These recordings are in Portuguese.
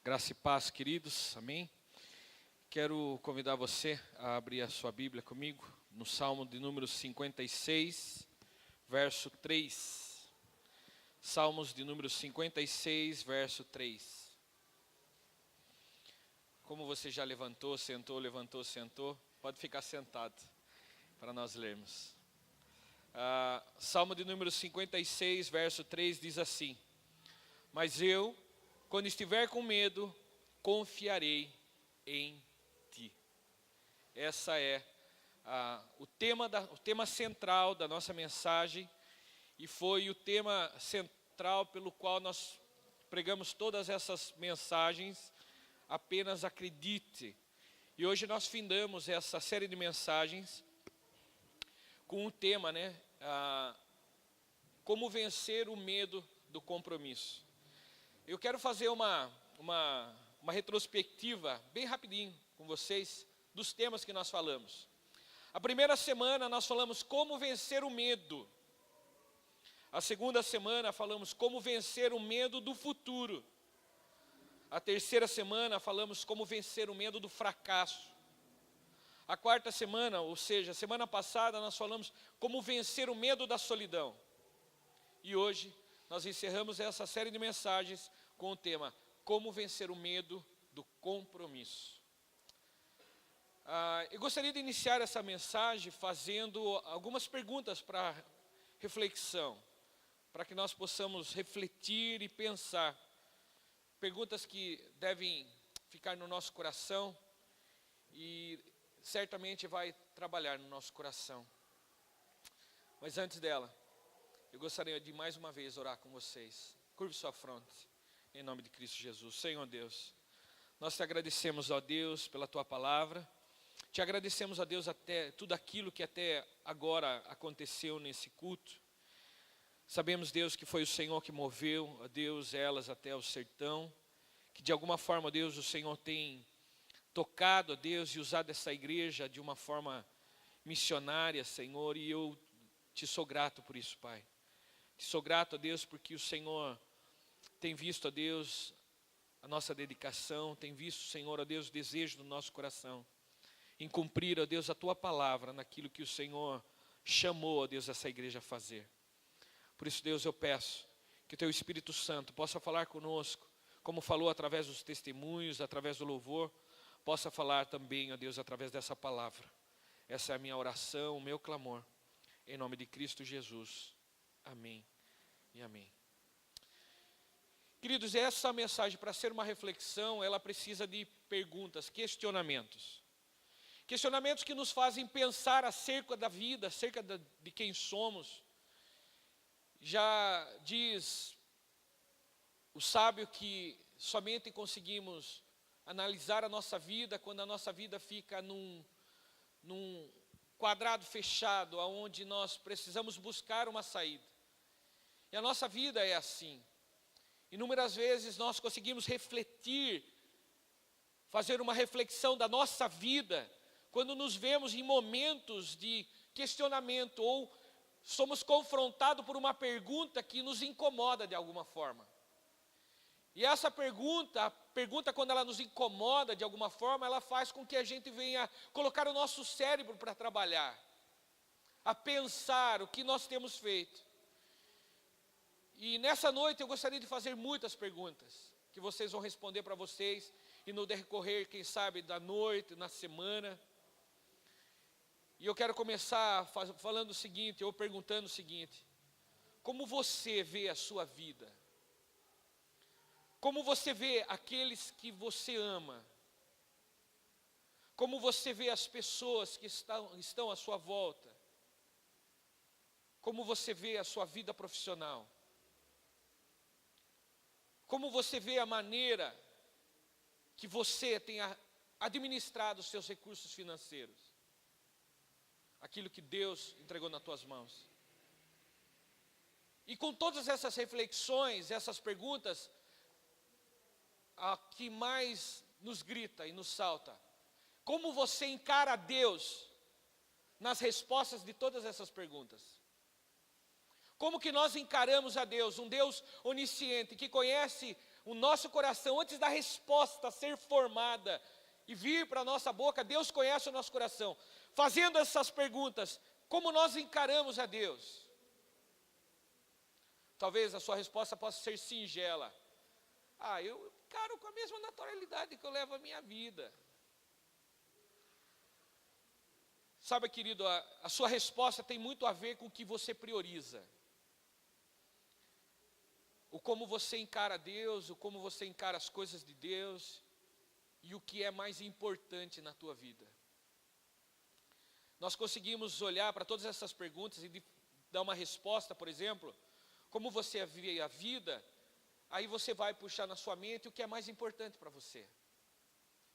Graça e paz, queridos, amém? Quero convidar você a abrir a sua Bíblia comigo, no Salmo de número 56, verso 3. Salmos de número 56, verso 3. Como você já levantou, sentou, pode ficar sentado para nós lermos. Salmo de número 56, verso 3 diz assim: Mas eu, quando estiver com medo, confiarei em ti. Essa é o tema central da nossa mensagem, e foi o tema central pelo qual nós pregamos todas essas mensagens. Apenas acredite. E hoje nós findamos essa série de mensagens com o tema, como vencer o medo do compromisso. Eu quero fazer uma retrospectiva bem rapidinho com vocês dos temas que nós falamos. A primeira semana nós falamos como vencer o medo. A segunda semana falamos como vencer o medo do futuro. A terceira semana falamos como vencer o medo do fracasso. A quarta semana, ou seja, semana passada, nós falamos como vencer o medo da solidão. E hoje nós encerramos essa série de mensagens com o tema como vencer o medo do compromisso. Eu gostaria de iniciar essa mensagem fazendo algumas perguntas para reflexão, para que nós possamos refletir e pensar. Perguntas que devem ficar no nosso coração e certamente vai trabalhar no nosso coração. Mas antes dela, eu gostaria de mais uma vez orar com vocês. Curve sua fronte, em nome de Cristo Jesus. Senhor Deus, nós te agradecemos, ó Deus, pela tua palavra. Te agradecemos, ó Deus, até tudo aquilo que até agora aconteceu nesse culto. Sabemos, Deus, que foi o Senhor que moveu, ó Deus, elas até o sertão, que de alguma forma, Deus, o Senhor tem tocado, ó Deus, e usado essa igreja de uma forma missionária, Senhor, e eu te sou grato por isso, Pai. Te sou grato, ó Deus, porque o Senhor tem visto, ó Deus, a nossa dedicação, tem visto, Senhor, ó Deus, o desejo do nosso coração, em cumprir, ó Deus, a tua palavra, naquilo que o Senhor chamou, ó Deus, essa igreja a fazer. Por isso, Deus, eu peço que o teu Espírito Santo possa falar conosco, como falou através dos testemunhos, através do louvor, possa falar também, ó Deus, através dessa palavra. Essa é a minha oração, o meu clamor, em nome de Cristo Jesus. Amém e amém. Queridos, essa mensagem, para ser uma reflexão, ela precisa de perguntas, questionamentos. Questionamentos que nos fazem pensar acerca da vida, acerca de quem somos. Já diz o sábio que somente conseguimos analisar a nossa vida quando a nossa vida fica num quadrado fechado, onde nós precisamos buscar uma saída. E a nossa vida é assim. Inúmeras vezes nós conseguimos refletir, fazer uma reflexão da nossa vida, quando nos vemos em momentos de questionamento ou somos confrontados por uma pergunta que nos incomoda de alguma forma. E essa pergunta quando ela nos incomoda de alguma forma, ela faz com que a gente venha colocar o nosso cérebro para trabalhar, a pensar o que nós temos feito. E nessa noite eu gostaria de fazer muitas perguntas, que vocês vão responder para vocês, e no decorrer, quem sabe, da noite, na semana. E eu quero começar falando o seguinte, ou perguntando o seguinte: como você vê a sua vida? Como você vê aqueles que você ama? Como você vê as pessoas que estão à sua volta? Como você vê a sua vida profissional? Como você vê a maneira que você tem administrado os seus recursos financeiros? Aquilo que Deus entregou nas tuas mãos. E com todas essas reflexões, essas perguntas, a que mais nos grita e nos salta: como você encara Deus nas respostas de todas essas perguntas? Como que nós encaramos a Deus, um Deus onisciente, que conhece o nosso coração, antes da resposta ser formada e vir para a nossa boca, Deus conhece o nosso coração. Fazendo essas perguntas, como nós encaramos a Deus? Talvez a sua resposta possa ser singela. Eu encaro com a mesma naturalidade que eu levo a minha vida. Sabe, querido, a sua resposta tem muito a ver com o que você prioriza. O como você encara Deus, o como você encara as coisas de Deus e o que é mais importante na tua vida. Nós conseguimos olhar para todas essas perguntas e dar uma resposta, por exemplo, como você vê a vida, aí você vai puxar na sua mente o que é mais importante para você.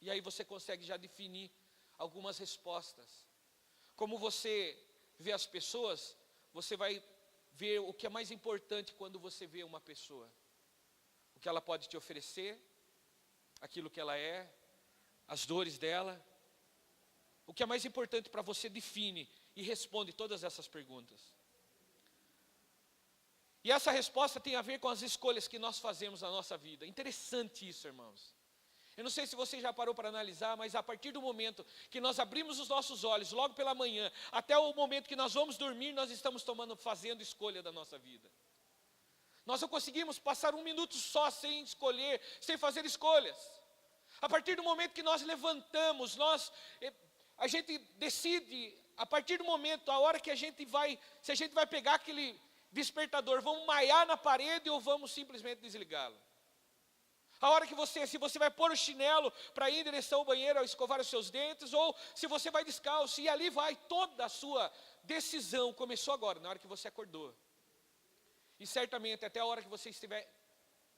E aí você consegue já definir algumas respostas. Como você vê as pessoas, você vai ver o que é mais importante quando você vê uma pessoa. O que ela pode te oferecer, aquilo que ela é, as dores dela. O que é mais importante para você define e responde todas essas perguntas. E essa resposta tem a ver com as escolhas que nós fazemos na nossa vida. Interessante isso, irmãos. Eu não sei se você já parou para analisar, mas a partir do momento que nós abrimos os nossos olhos, logo pela manhã, até o momento que nós vamos dormir, nós estamos fazendo escolha da nossa vida. Nós não conseguimos passar um minuto só sem escolher, sem fazer escolhas. A partir do momento que nós levantamos, a gente decide, a partir do momento, a hora que a gente vai, se a gente vai pegar aquele despertador, vamos maiar na parede ou vamos simplesmente desligá-lo. A hora que se você vai pôr o chinelo para ir em direção ao banheiro, ao escovar os seus dentes, ou se você vai descalço, e ali vai toda a sua decisão, começou agora, na hora que você acordou. E certamente até a hora que você estiver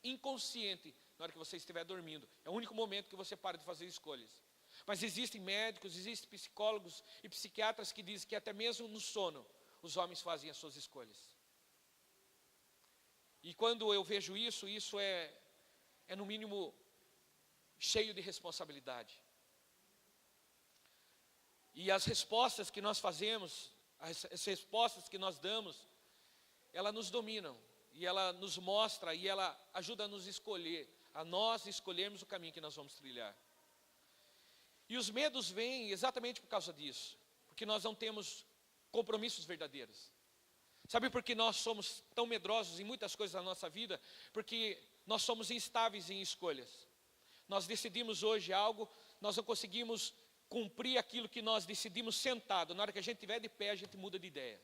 inconsciente, na hora que você estiver dormindo, é o único momento que você para de fazer escolhas. Mas existem médicos, existem psicólogos e psiquiatras que dizem que até mesmo no sono, os homens fazem as suas escolhas. E quando eu vejo isso, isso é no mínimo cheio de responsabilidade. E as respostas que nós fazemos, as respostas que nós damos, elas nos dominam, e ela nos mostra, e ela ajuda a nos escolher, a nós escolhermos o caminho que nós vamos trilhar. E os medos vêm exatamente por causa disso, porque nós não temos compromissos verdadeiros. Sabe por que nós somos tão medrosos em muitas coisas da nossa vida? Porque nós somos instáveis em escolhas. Nós decidimos hoje algo, nós não conseguimos cumprir aquilo que nós decidimos sentado. Na hora que a gente estiver de pé, a gente muda de ideia.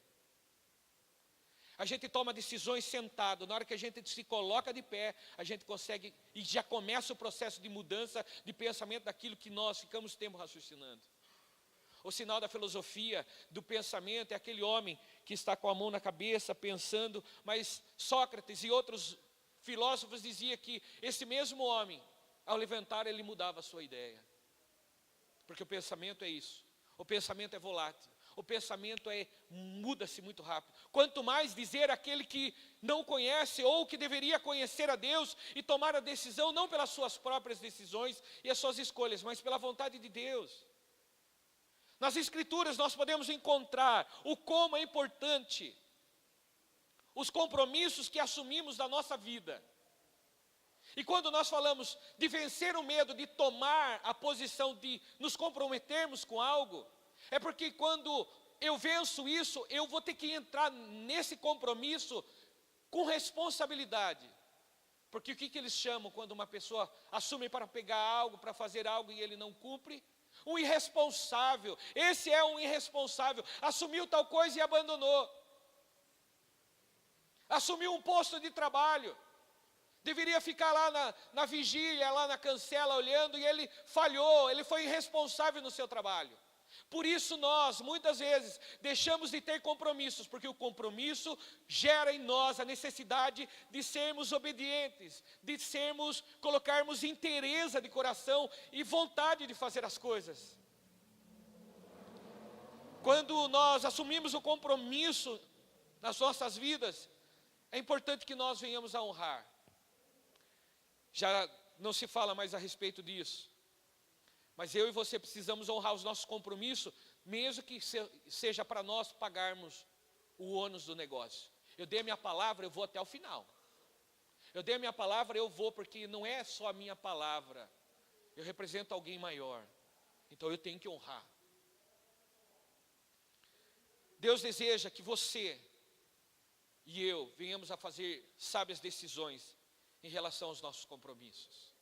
A gente toma decisões sentado. Na hora que a gente se coloca de pé, a gente consegue e já começa o processo de mudança de pensamento daquilo que nós ficamos tempo raciocinando. O sinal da filosofia, do pensamento, é aquele homem que está com a mão na cabeça pensando, mas Sócrates e outros filósofos diziam que esse mesmo homem, ao levantar, ele mudava a sua ideia. Porque o pensamento é isso. O pensamento é volátil. O pensamento muda-se muito rápido. Quanto mais dizer aquele que não conhece ou que deveria conhecer a Deus e tomar a decisão não pelas suas próprias decisões e as suas escolhas, mas pela vontade de Deus. Nas Escrituras nós podemos encontrar o como é importante os compromissos que assumimos da nossa vida. E quando nós falamos de vencer o medo, de tomar a posição de nos comprometermos com algo, é porque quando eu venço isso, eu vou ter que entrar nesse compromisso com responsabilidade. Porque o que eles chamam quando uma pessoa assume para pegar algo, para fazer algo e ele não cumpre? Um irresponsável. Esse é um irresponsável. Assumiu tal coisa e abandonou. Assumiu um posto de trabalho. Deveria ficar lá na vigília, lá na cancela olhando, e ele falhou, ele foi irresponsável no seu trabalho. Por isso nós, muitas vezes, deixamos de ter compromissos, porque o compromisso gera em nós a necessidade de sermos obedientes, de colocarmos inteireza de coração e vontade de fazer as coisas. Quando nós assumimos o compromisso nas nossas vidas, é importante que nós venhamos a honrar. Já não se fala mais a respeito disso. Mas eu e você precisamos honrar os nossos compromissos, mesmo que seja para nós pagarmos o ônus do negócio. Eu dei a minha palavra, eu vou até o final. Eu dei a minha palavra, eu vou, porque não é só a minha palavra. Eu represento alguém maior. Então eu tenho que honrar. Deus deseja que você e eu venhamos a fazer sábias decisões em relação aos nossos compromissos.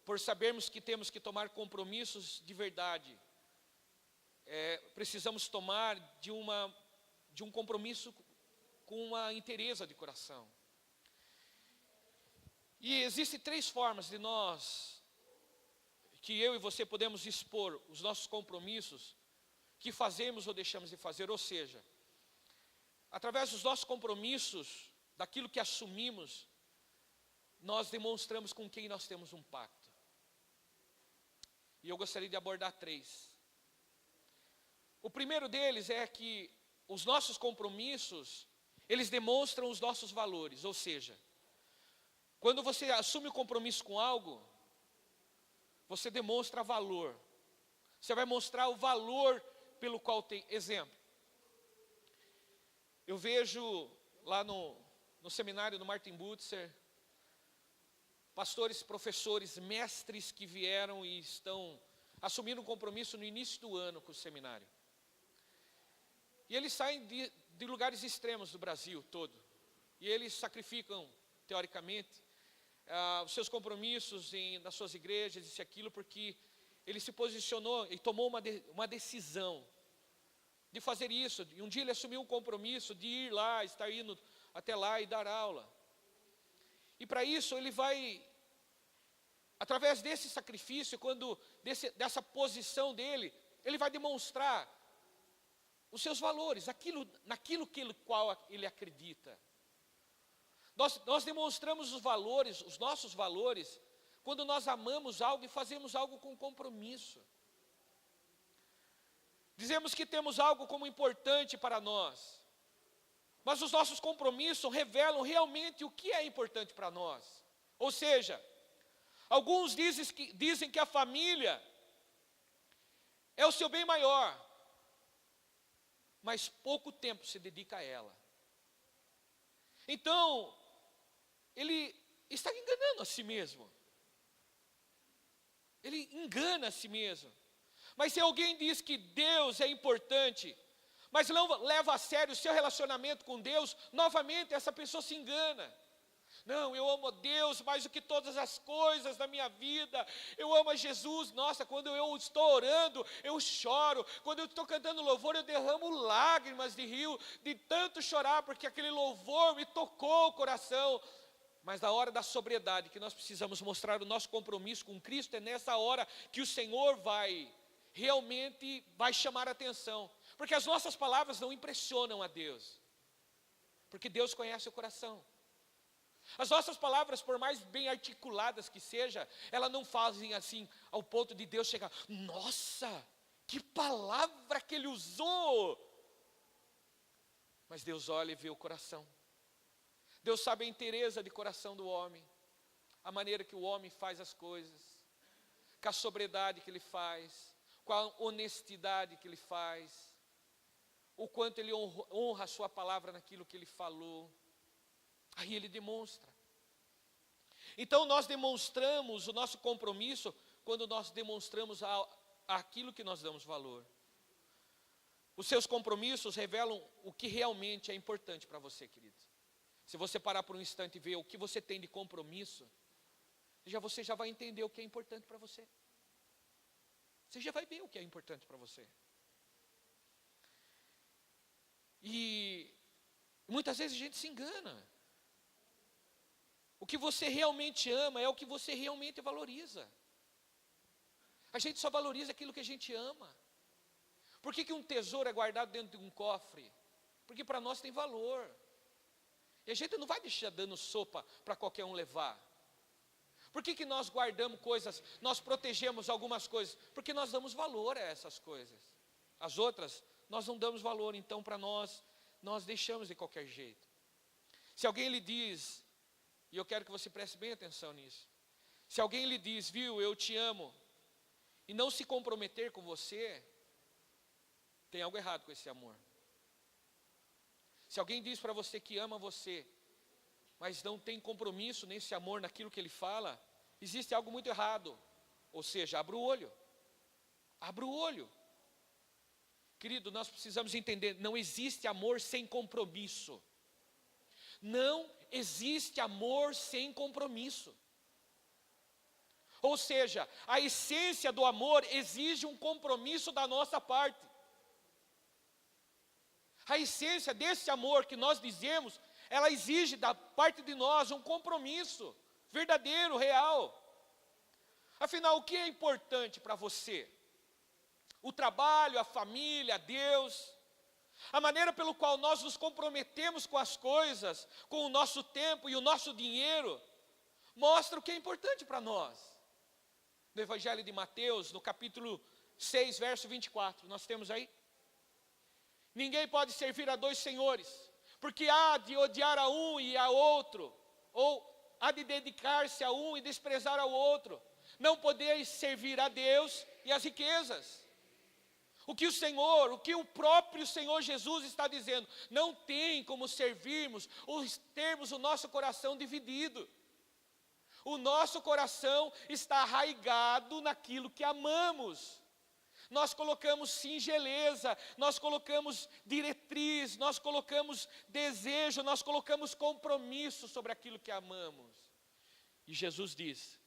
Por sabermos que temos que tomar compromissos de verdade, precisamos tomar de um compromisso com uma inteireza de coração. E existem 3 formas de nós, que eu e você podemos expor os nossos compromissos, que fazemos ou deixamos de fazer, ou seja, através dos nossos compromissos, daquilo que assumimos, nós demonstramos com quem nós temos um pacto. E eu gostaria de abordar 3. O primeiro deles é que os nossos compromissos, eles demonstram os nossos valores, ou seja, quando você assume o compromisso com algo, você demonstra valor. Você vai mostrar o valor pelo qual tem. Exemplo, eu vejo lá no seminário do Martin Butzer, pastores, professores, mestres que vieram e estão assumindo um compromisso no início do ano com o seminário. E eles saem de lugares extremos do Brasil todo. E eles sacrificam, teoricamente, os seus compromissos nas suas igrejas, isso e aquilo, porque ele se posicionou e tomou uma decisão de fazer isso. E um dia ele assumiu um compromisso de ir lá, estar indo até lá e dar aula. E para isso ele vai, através desse sacrifício, dessa posição dele, ele vai demonstrar os seus valores, naquilo qual ele acredita. Nós demonstramos os nossos valores, quando nós amamos algo e fazemos algo com compromisso. Dizemos que temos algo como importante para nós, mas os nossos compromissos revelam realmente o que é importante para nós. Ou seja, alguns dizem que a família é o seu bem maior, mas pouco tempo se dedica a ela. Então, ele está enganando a si mesmo. Ele engana a si mesmo. Mas se alguém diz que Deus é importante, mas não leva a sério o seu relacionamento com Deus, novamente essa pessoa se engana. Não, eu amo a Deus mais do que todas as coisas da minha vida. Eu amo a Jesus. Nossa, quando eu estou orando, eu choro. Quando eu estou cantando louvor, eu derramo lágrimas de rio, de tanto chorar, porque aquele louvor me tocou o coração. Mas na hora da sobriedade, que nós precisamos mostrar o nosso compromisso com Cristo, é nessa hora que o Senhor realmente vai chamar a atenção. Porque as nossas palavras não impressionam a Deus, porque Deus conhece o coração. As nossas palavras, por mais bem articuladas que seja, elas não fazem assim, ao ponto de Deus chegar, nossa, que palavra que ele usou. Mas Deus olha e vê o coração. Deus sabe a inteireza de coração do homem, a maneira que o homem faz as coisas, com a sobriedade que ele faz, com a honestidade que ele faz, o quanto ele honra a sua palavra naquilo que ele falou. Aí ele demonstra. Então nós demonstramos o nosso compromisso quando nós demonstramos aquilo que nós damos valor. Os seus compromissos revelam o que realmente é importante para você, querido. Se você parar por um instante e ver o que você tem de compromisso, você já vai entender o que é importante para você. Você já vai ver o que é importante para você. E muitas vezes a gente se engana. O que você realmente ama é o que você realmente valoriza. A gente só valoriza aquilo que a gente ama. Por que um tesouro é guardado dentro de um cofre? Porque para nós tem valor. E a gente não vai deixar dando sopa para qualquer um levar. Por que nós guardamos coisas, nós protegemos algumas coisas? Porque nós damos valor a essas coisas. As outras, nós não damos valor, então para nós deixamos de qualquer jeito. Se alguém lhe diz, e eu quero que você preste bem atenção nisso, se alguém lhe diz, viu, eu te amo, e não se comprometer com você, tem algo errado com esse amor. Se alguém diz para você que ama você, mas não tem compromisso nesse amor, naquilo que ele fala, existe algo muito errado. Ou seja, abra o olho. Abra o olho. Querido, nós precisamos entender, não existe amor sem compromisso. Não existe amor sem compromisso. Ou seja, a essência do amor exige um compromisso da nossa parte. A essência desse amor que nós dizemos, ela exige da parte de nós um compromisso verdadeiro, real. Afinal, o que é importante para você? O trabalho, a família, Deus, a maneira pelo qual nós nos comprometemos com as coisas, com o nosso tempo e o nosso dinheiro, mostra o que é importante para nós. No Evangelho de Mateus, no capítulo 6, verso 24, nós temos aí. Ninguém pode servir a dois senhores, porque há de odiar a um e a outro, ou há de dedicar-se a um e desprezar ao outro. Não podeis servir a Deus e as riquezas. O que o próprio Senhor Jesus está dizendo, não tem como servirmos ou termos o nosso coração dividido. O nosso coração está arraigado naquilo que amamos. Nós colocamos singeleza, nós colocamos diretriz, nós colocamos desejo, nós colocamos compromisso sobre aquilo que amamos. E Jesus diz,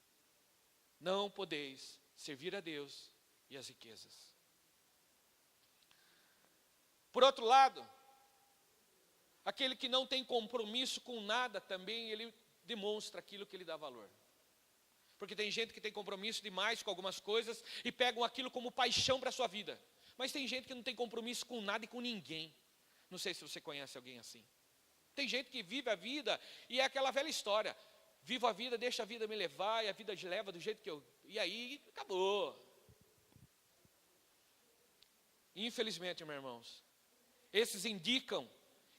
não podeis servir a Deus e as riquezas. Por outro lado, aquele que não tem compromisso com nada também, ele demonstra aquilo que ele dá valor. Porque tem gente que tem compromisso demais com algumas coisas e pegam aquilo como paixão para a sua vida. Mas tem gente que não tem compromisso com nada e com ninguém. Não sei se você conhece alguém assim. Tem gente que vive a vida e é aquela velha história. Vivo a vida, deixa a vida me levar e a vida te leva do jeito que eu... E aí, acabou. Infelizmente, meus irmãos, esses indicam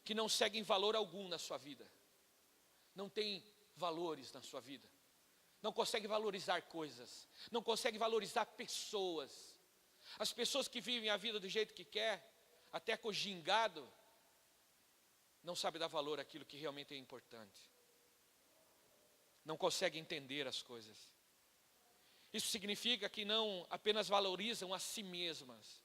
que não seguem valor algum na sua vida. Não tem valores na sua vida. Não consegue valorizar coisas. Não consegue valorizar pessoas. As pessoas que vivem a vida do jeito que quer, até com gingado, não sabem dar valor àquilo que realmente é importante. Não conseguem entender as coisas. Isso significa que não apenas valorizam a si mesmas,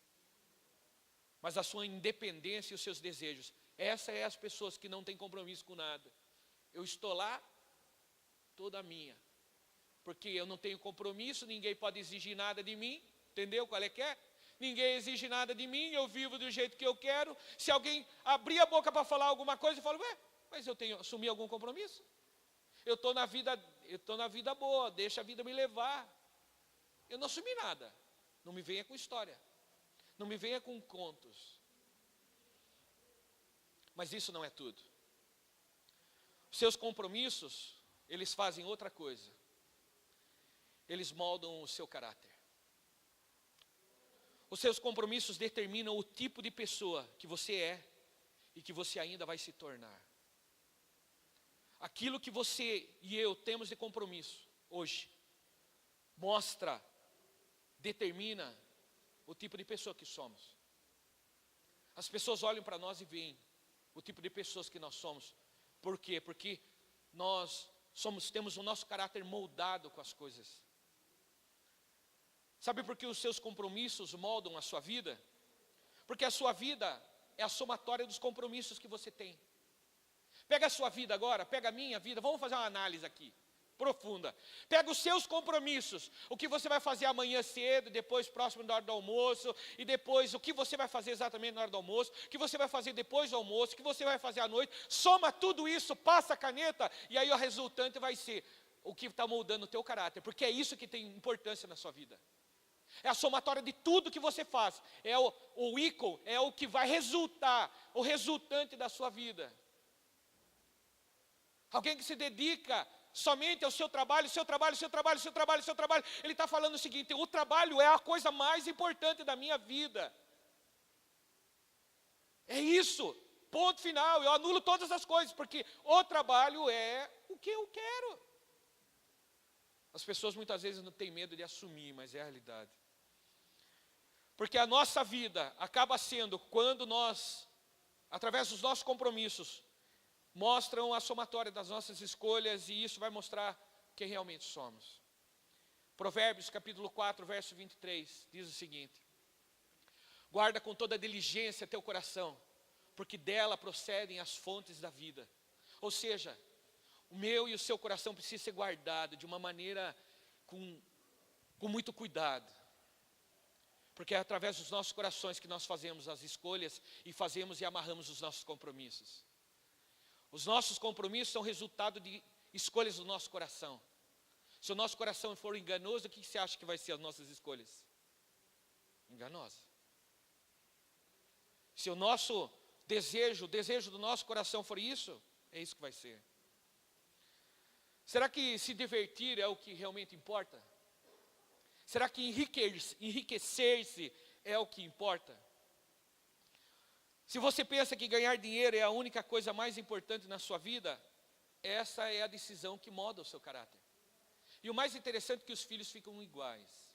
mas a sua independência e os seus desejos. Essas são as pessoas que não têm compromisso com nada. Eu estou lá, toda minha. Porque eu não tenho compromisso, ninguém pode exigir nada de mim. Entendeu qual é que é? Ninguém exige nada de mim, eu vivo do jeito que eu quero. Se alguém abrir a boca para falar alguma coisa, eu falo, mas eu assumi algum compromisso? Eu estou na vida boa, deixa a vida me levar. Eu não assumi nada. Não me venha com história. Não me venha com contos. Mas isso não é tudo. Os seus compromissos, eles fazem outra coisa. Eles moldam o seu caráter. Os seus compromissos determinam o tipo de pessoa que você é e que você ainda vai se tornar. Aquilo que você e eu temos de compromisso hoje, determina o tipo de pessoa que somos. As pessoas olham para nós e veem o tipo de pessoas que nós somos. Por quê? Porque nós temos o nosso caráter moldado com as coisas. Sabe por que os seus compromissos moldam a sua vida? Porque a sua vida é a somatória dos compromissos que você tem. Pega a sua vida agora, pega a minha vida, vamos fazer uma análise aqui, profunda. Pega os seus compromissos, o que você vai fazer amanhã cedo, depois próximo da hora do almoço, e depois o que você vai fazer exatamente na hora do almoço, o que você vai fazer depois do almoço, o que você vai fazer à noite, soma tudo isso, passa a caneta, e aí o resultante vai ser o que está moldando o teu caráter, porque é isso que tem importância na sua vida. É a somatória de tudo que você faz, é o ícone, é o que vai resultar, o resultante da sua vida. Alguém que se dedica somente ao seu trabalho, ele está falando o seguinte, o trabalho é a coisa mais importante da minha vida. É isso, ponto final, eu anulo todas as coisas, porque o trabalho é o que eu quero. As pessoas muitas vezes não têm medo de assumir, mas é a realidade. Porque a nossa vida acaba sendo, quando nós, através dos nossos compromissos, mostram a somatória das nossas escolhas e isso vai mostrar quem realmente somos. Provérbios capítulo 4, verso 23, diz o seguinte: guarda com toda diligência teu coração, porque dela procedem as fontes da vida. Ou seja, o meu e o seu coração precisa ser guardado de uma maneira com muito cuidado. Porque é através dos nossos corações que nós fazemos as escolhas e fazemos e amarramos os nossos compromissos. Os nossos compromissos são resultado de escolhas do nosso coração. Se o nosso coração for enganoso, o que você acha que vai ser as nossas escolhas? Enganosa. Se o nosso desejo, o desejo do nosso coração for isso, é isso que vai ser. Será que se divertir é o que realmente importa? Será que enriquecer-se é o que importa? Se você pensa que ganhar dinheiro é a única coisa mais importante na sua vida, essa é a decisão que molda o seu caráter. E o mais interessante é que os filhos ficam iguais.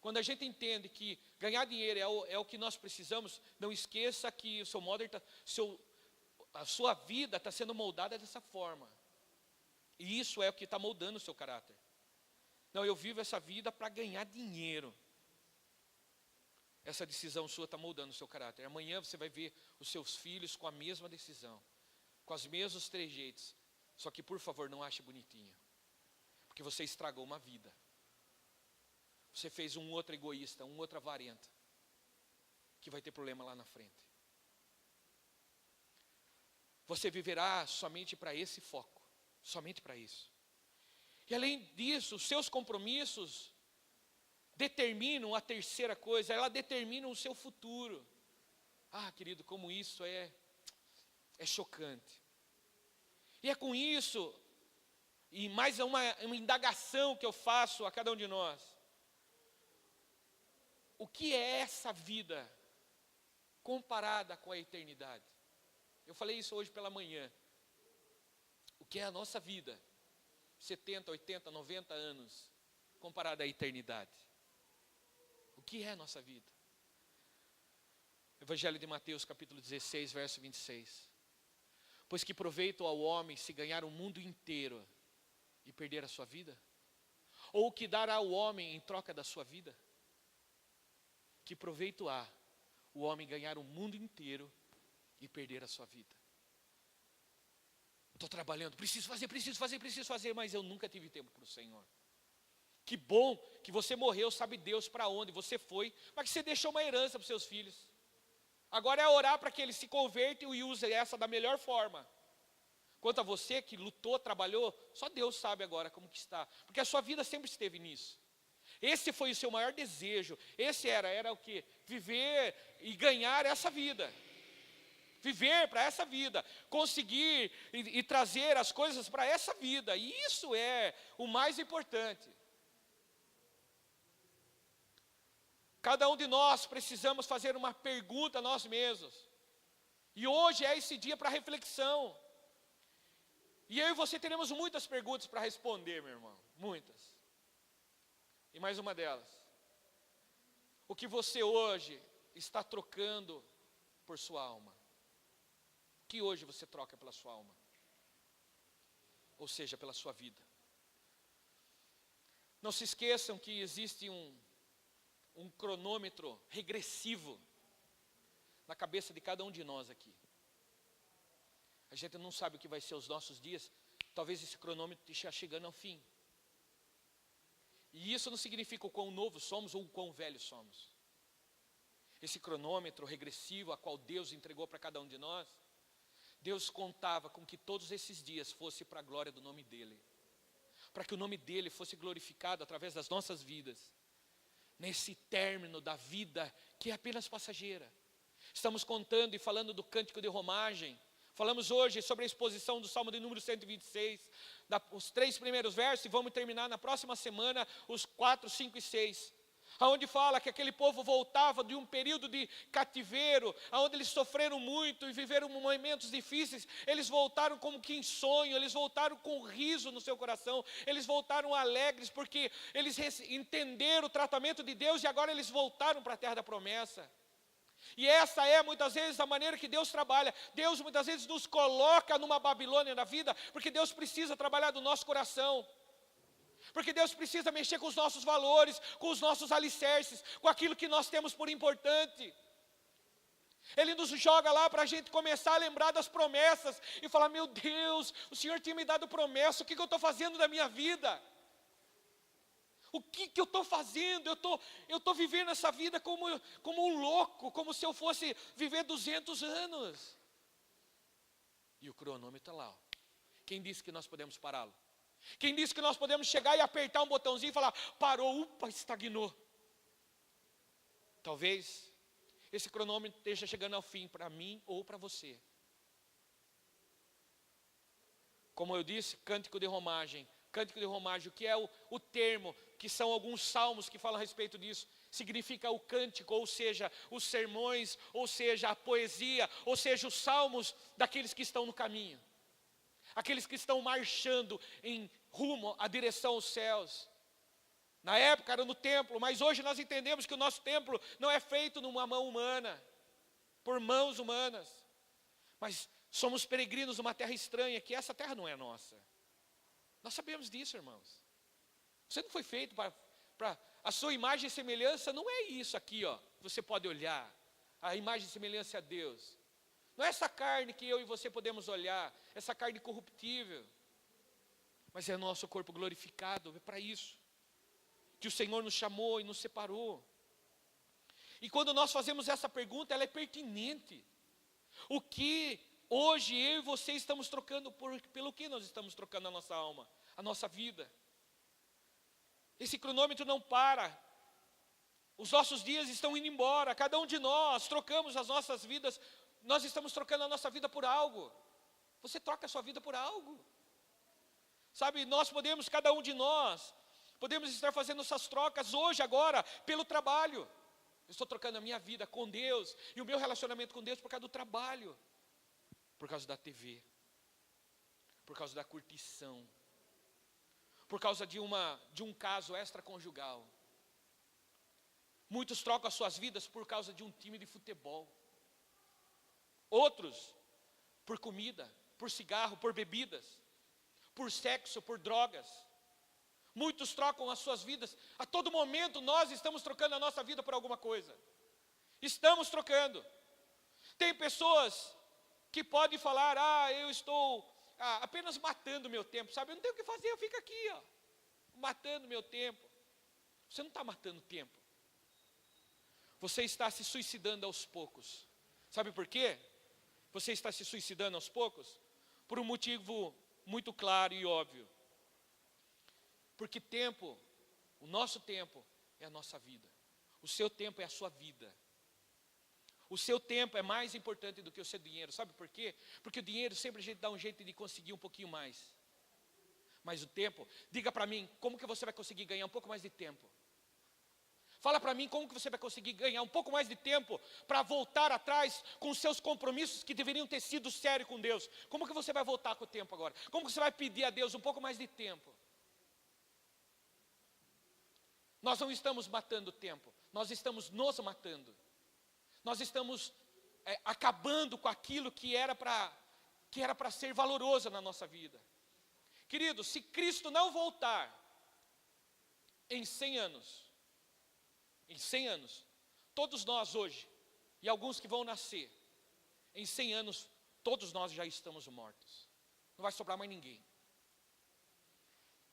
Quando a gente entende que ganhar dinheiro é o que nós precisamos, não esqueça que o seu modelo, a sua vida está sendo moldada dessa forma. E isso é o que está moldando o seu caráter. Não, eu vivo essa vida para ganhar dinheiro. Essa decisão sua está moldando o seu caráter. Amanhã você vai ver os seus filhos com a mesma decisão, com os mesmos trejeitos. Só que, por favor, não ache bonitinho. Porque você estragou uma vida. Você fez um outro egoísta, um outro avarento, que vai ter problema lá na frente. Você viverá somente para esse foco, somente para isso. E além disso, os seus compromissos determinam a terceira coisa, ela determina o seu futuro. Ah, querido, como isso é chocante. E é com isso, e mais uma indagação que eu faço a cada um de nós. O que é essa vida comparada com a eternidade? Eu falei isso hoje pela manhã. O que é a nossa vida? 70, 80, 90 anos, comparada à eternidade. O que é a nossa vida? Evangelho de Mateus, capítulo 16, verso 26. Pois que proveito ao homem se ganhar o mundo inteiro e perder a sua vida? Ou o que dará ao homem em troca da sua vida? Que proveito há o homem ganhar o mundo inteiro e perder a sua vida? Estou trabalhando, preciso fazer, mas eu nunca tive tempo para o Senhor. Que bom que você morreu, sabe Deus para onde você foi, mas que você deixou uma herança para os seus filhos. Agora é orar para que eles se convertam e usem essa da melhor forma. Quanto a você que lutou, trabalhou, só Deus sabe agora como que está. Porque a sua vida sempre esteve nisso. Esse foi o seu maior desejo. Esse era o que? Viver e ganhar essa vida. Viver para essa vida, conseguir e trazer as coisas para essa vida. E isso é o mais importante. Cada um de nós precisamos fazer uma pergunta a nós mesmos. E hoje é esse dia para reflexão. E eu e você teremos muitas perguntas para responder, meu irmão. Muitas. E mais uma delas. O que você hoje está trocando por sua alma? O que hoje você troca pela sua alma? Ou seja, pela sua vida. Não se esqueçam que existe um cronômetro regressivo na cabeça de cada um de nós aqui. A gente não sabe o que vai ser os nossos dias. Talvez esse cronômetro esteja chegando ao fim. E isso não significa o quão novos somos ou o quão velhos somos. Esse cronômetro regressivo a qual Deus entregou para cada um de nós, Deus contava com que todos esses dias fosse para a glória do nome dEle. Para que o nome dEle fosse glorificado através das nossas vidas. Nesse término da vida que é apenas passageira. Estamos contando e falando do cântico de romagem. Falamos hoje sobre a exposição do Salmo de número 126. Os 3 primeiros versos e vamos terminar na próxima semana os 4, 5 e 6. Onde fala que aquele povo voltava de um período de cativeiro, onde eles sofreram muito e viveram momentos difíceis. Eles voltaram como que em sonho, eles voltaram com riso no seu coração, eles voltaram alegres porque eles entenderam o tratamento de Deus e agora eles voltaram para a terra da promessa. E essa é muitas vezes a maneira que Deus trabalha. Deus muitas vezes nos coloca numa Babilônia na vida, porque Deus precisa trabalhar do nosso coração. Porque Deus precisa mexer com os nossos valores, com os nossos alicerces, com aquilo que nós temos por importante. Ele nos joga lá para a gente começar a lembrar das promessas e falar: meu Deus, o Senhor tinha me dado promessa, o que eu estou fazendo da minha vida? O que eu estou fazendo? Eu estou vivendo essa vida como um louco, como se eu fosse viver 200 anos. E o cronômetro está lá. Ó. Quem disse que nós podemos pará-lo? Quem disse que nós podemos chegar e apertar um botãozinho e falar: parou, upa, estagnou. Talvez esse cronômetro esteja chegando ao fim para mim ou para você. Como eu disse, cântico de romagem. Cântico de romagem, o que é o termo, que são alguns salmos que falam a respeito disso, significa o cântico, ou seja, os sermões, ou seja, a poesia, ou seja, os salmos daqueles que estão no caminho, aqueles que estão marchando em rumo à direção aos céus. Na época era no templo, mas hoje nós entendemos que o nosso templo não é feito numa mão humana, por mãos humanas, mas somos peregrinos numa terra estranha, que essa terra não é nossa. Nós sabemos disso, irmãos. Você não foi feito para a sua imagem e semelhança, não é isso aqui, ó. Você pode olhar, a imagem e semelhança a Deus. Não é essa carne que eu e você podemos olhar, essa carne corruptível. Mas é o nosso corpo glorificado, é para isso que o Senhor nos chamou e nos separou. E quando nós fazemos essa pergunta, ela é pertinente. O que hoje eu e você estamos trocando, pelo que nós estamos trocando a nossa alma, a nossa vida? Esse cronômetro não para. Os nossos dias estão indo embora. Cada um de nós trocamos as nossas vidas. Nós estamos trocando a nossa vida por algo. Você troca a sua vida por algo. Sabe, nós podemos, cada um de nós, podemos estar fazendo essas trocas hoje, agora, pelo trabalho. Eu estou trocando a minha vida com Deus e o meu relacionamento com Deus por causa do trabalho. Por causa da TV, por causa da curtição, por causa de um caso extraconjugal. Muitos trocam as suas vidas por causa de um time de futebol. Outros, por comida, por cigarro, por bebidas, por sexo, por drogas. Muitos trocam as suas vidas. A todo momento nós estamos trocando a nossa vida por alguma coisa. Estamos trocando. Tem pessoas que pode falar: eu estou apenas matando meu tempo, sabe? Eu não tenho o que fazer, eu fico aqui, ó, matando meu tempo. Você não está matando tempo. Você está se suicidando aos poucos. Sabe por quê? Você está se suicidando aos poucos? Por um motivo muito claro e óbvio. Porque tempo, o nosso tempo é a nossa vida. O seu tempo é a sua vida. O seu tempo é mais importante do que o seu dinheiro. Sabe por quê? Porque o dinheiro sempre a gente dá um jeito de conseguir um pouquinho mais. Mas o tempo, diga para mim, como que você vai conseguir ganhar um pouco mais de tempo? Fala para mim como que você vai conseguir ganhar um pouco mais de tempo para voltar atrás com os seus compromissos que deveriam ter sido sérios com Deus. Como que você vai voltar com o tempo agora? Como que você vai pedir a Deus um pouco mais de tempo? Nós não estamos matando o tempo, nós estamos nos matando. Nós estamos acabando com aquilo que era para ser valoroso na nossa vida. Querido, se Cristo não voltar em 100 anos, todos nós hoje, e alguns que vão nascer, em 100 anos, todos nós já estamos mortos. Não vai sobrar mais ninguém.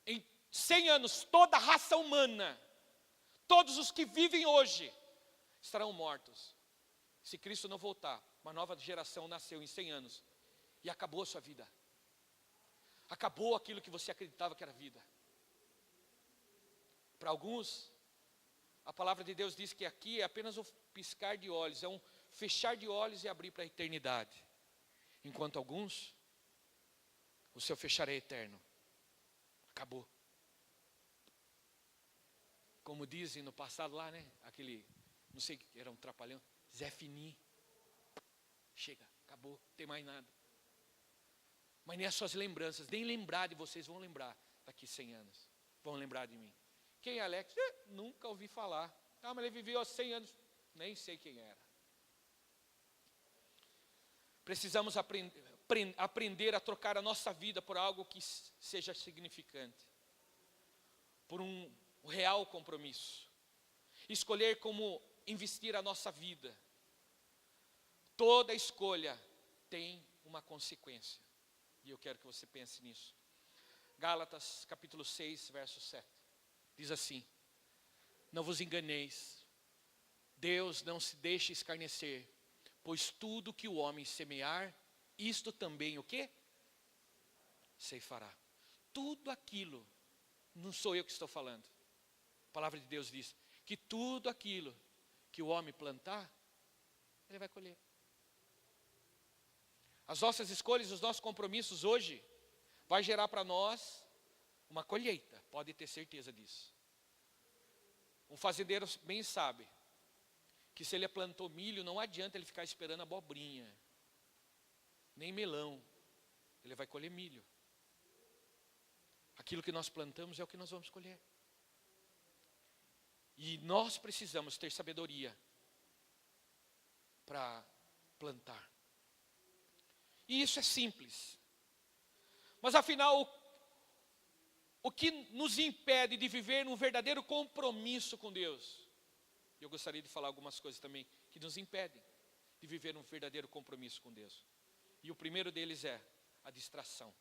Em 100 anos, toda a raça humana, todos os que vivem hoje, estarão mortos. Se Cristo não voltar, uma nova geração nasceu em 100 anos e acabou a sua vida. Acabou aquilo que você acreditava que era vida. Para alguns, a palavra de Deus diz que aqui é apenas um piscar de olhos, é um fechar de olhos e abrir para a eternidade. Enquanto alguns, o seu fechar é eterno. Acabou. Como dizem no passado lá, né? Aquele, não sei, era um trapalhão. Zé Fini, chega, acabou, não tem mais nada. Mas nem as suas lembranças, nem lembrar de vocês vão lembrar daqui 100 anos. Vão lembrar de mim. Quem é Alex? Nunca ouvi falar. Mas ele viveu há 100 anos, nem sei quem era. precisamos aprender a trocar a nossa vida por algo que seja significante, por um real compromisso. Escolher como investir a nossa vida. Toda escolha tem uma consequência. E eu quero que você pense nisso. Gálatas capítulo 6, verso 7. Diz assim: não vos enganeis, Deus não se deixa escarnecer, pois tudo que o homem semear, isto também o quê? Ceifará. Tudo aquilo, não sou eu que estou falando. A palavra de Deus diz que tudo aquilo que o homem plantar, ele vai colher. As nossas escolhas, os nossos compromissos hoje, vai gerar para nós uma colheita, pode ter certeza disso. Um fazendeiro bem sabe que se ele plantou milho, não adianta ele ficar esperando abobrinha, nem melão, ele vai colher milho. Aquilo que nós plantamos é o que nós vamos colher. E nós precisamos ter sabedoria para plantar. E isso é simples. Mas afinal, o que nos impede de viver um verdadeiro compromisso com Deus? Eu gostaria de falar algumas coisas também que nos impedem de viver um verdadeiro compromisso com Deus. E o primeiro deles é a distração.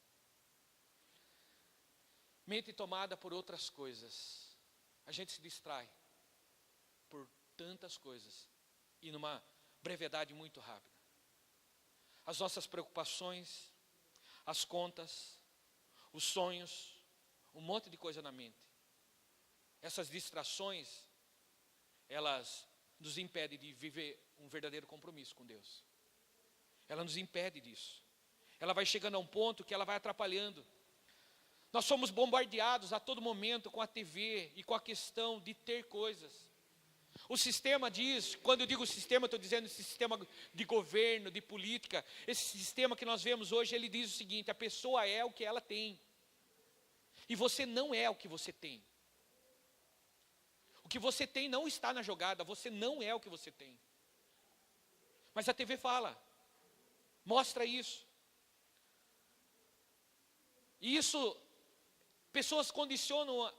Mente tomada por outras coisas. A gente se distrai por tantas coisas e numa brevidade muito rápida. As nossas preocupações, as contas, os sonhos, um monte de coisa na mente. Essas distrações, elas nos impedem de viver um verdadeiro compromisso com Deus. Ela nos impede disso. Ela vai chegando a um ponto que ela vai atrapalhando. Nós somos bombardeados a todo momento com a TV e com a questão de ter coisas. O sistema diz, quando eu digo sistema, eu estou dizendo esse sistema de governo, de política. Esse sistema que nós vemos hoje, ele diz o seguinte: a pessoa é o que ela tem. E você não é o que você tem. O que você tem não está na jogada, você não é o que você tem. Mas a TV fala, mostra isso. E isso, pessoas condicionam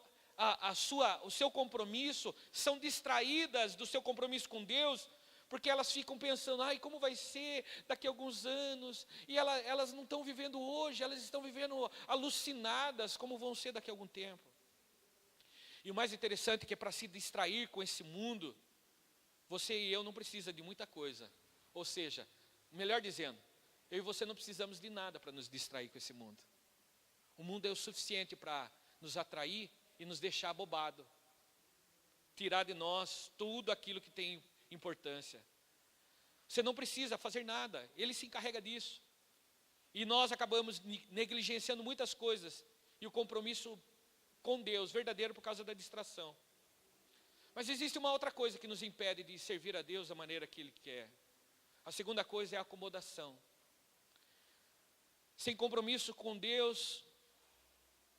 o seu compromisso, são distraídas do seu compromisso com Deus, porque elas ficam pensando, ai, como vai ser daqui a alguns anos, e elas não estão vivendo hoje, elas estão vivendo alucinadas, como vão ser daqui a algum tempo. E o mais interessante é que para se distrair com esse mundo, você e eu não precisa de muita coisa, ou seja, melhor dizendo, eu e você não precisamos de nada para nos distrair com esse mundo. O mundo é o suficiente para nos atrair e nos deixar abobado, tirar de nós tudo aquilo que tem importância. Você não precisa fazer nada, ele se encarrega disso. E nós acabamos negligenciando muitas coisas e o compromisso com Deus verdadeiro por causa da distração. Mas existe uma outra coisa que nos impede de servir a Deus da maneira que Ele quer. A segunda coisa é a acomodação. Sem compromisso com Deus,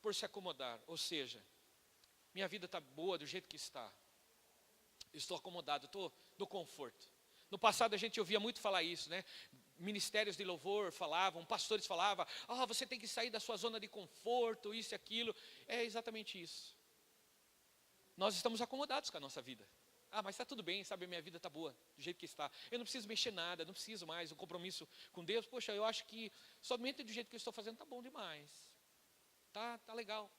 por se acomodar, ou seja, minha vida está boa do jeito que está. Eu estou acomodado, estou no conforto. No passado a gente ouvia muito falar isso, né? Ministérios de louvor falavam, pastores falavam, você tem que sair da sua zona de conforto, isso e aquilo. É exatamente isso. Nós estamos acomodados com a nossa vida. Mas está tudo bem, sabe, a minha vida está boa, do jeito que está. Eu não preciso mexer nada, não preciso mais, um compromisso com Deus. Poxa, eu acho que somente do jeito que eu estou fazendo está bom demais. Tá legal.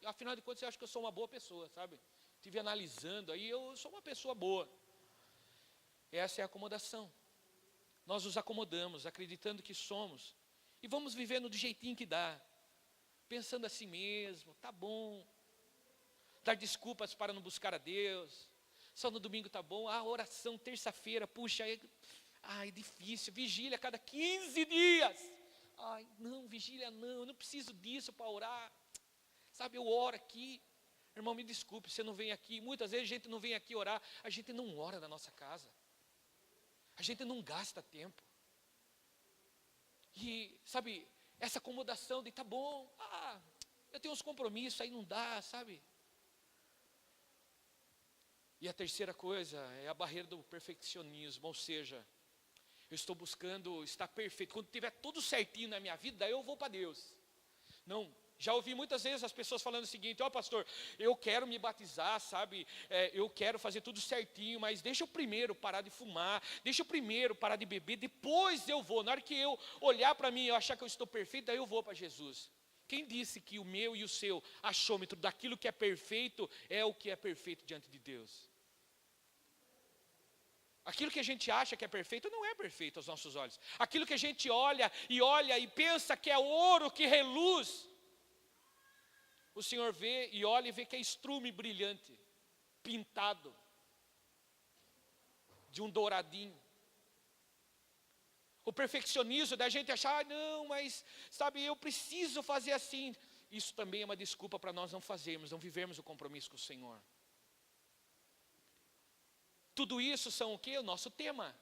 Afinal de contas, eu acho que eu sou uma boa pessoa, sabe? Estive analisando aí, eu sou uma pessoa boa. Essa é a acomodação. Nós nos acomodamos, acreditando que somos, e vamos vivendo do jeitinho que dá, pensando assim mesmo, tá bom. Dar desculpas para não buscar a Deus. Só no domingo tá bom. Oração, terça-feira, puxa, é difícil. Vigília a cada 15 dias. Não, vigília não, eu não preciso disso para orar. Sabe, eu oro aqui. Irmão, me desculpe, você não vem aqui. Muitas vezes a gente não vem aqui orar. A gente não ora na nossa casa. A gente não gasta tempo. E, sabe, essa acomodação de tá bom. Eu tenho uns compromissos, aí não dá, sabe. E a terceira coisa é a barreira do perfeccionismo, ou seja, Eu estou buscando estar perfeito. Quando tiver tudo certinho na minha vida, daí eu vou para Deus. Não, já ouvi muitas vezes as pessoas falando o seguinte: ó, pastor, eu quero me batizar, sabe? Eu quero fazer tudo certinho, mas deixa eu primeiro parar de fumar, deixa eu primeiro parar de beber, depois eu vou. Na hora que eu olhar para mim e eu achar que eu estou perfeito, daí eu vou para Jesus. Quem disse que o meu e o seu achômetro daquilo que é perfeito é o que é perfeito diante de Deus? Aquilo que a gente acha que é perfeito não é perfeito aos nossos olhos. Aquilo que a gente olha e pensa que é ouro que reluz, o Senhor vê e olha e vê que é estrume brilhante, pintado de um douradinho. O perfeccionismo da gente achar, não, mas sabe, eu preciso fazer assim. Isso também é uma desculpa para nós não fazermos, não vivermos o compromisso com o Senhor. Tudo isso são o quê? O nosso tema.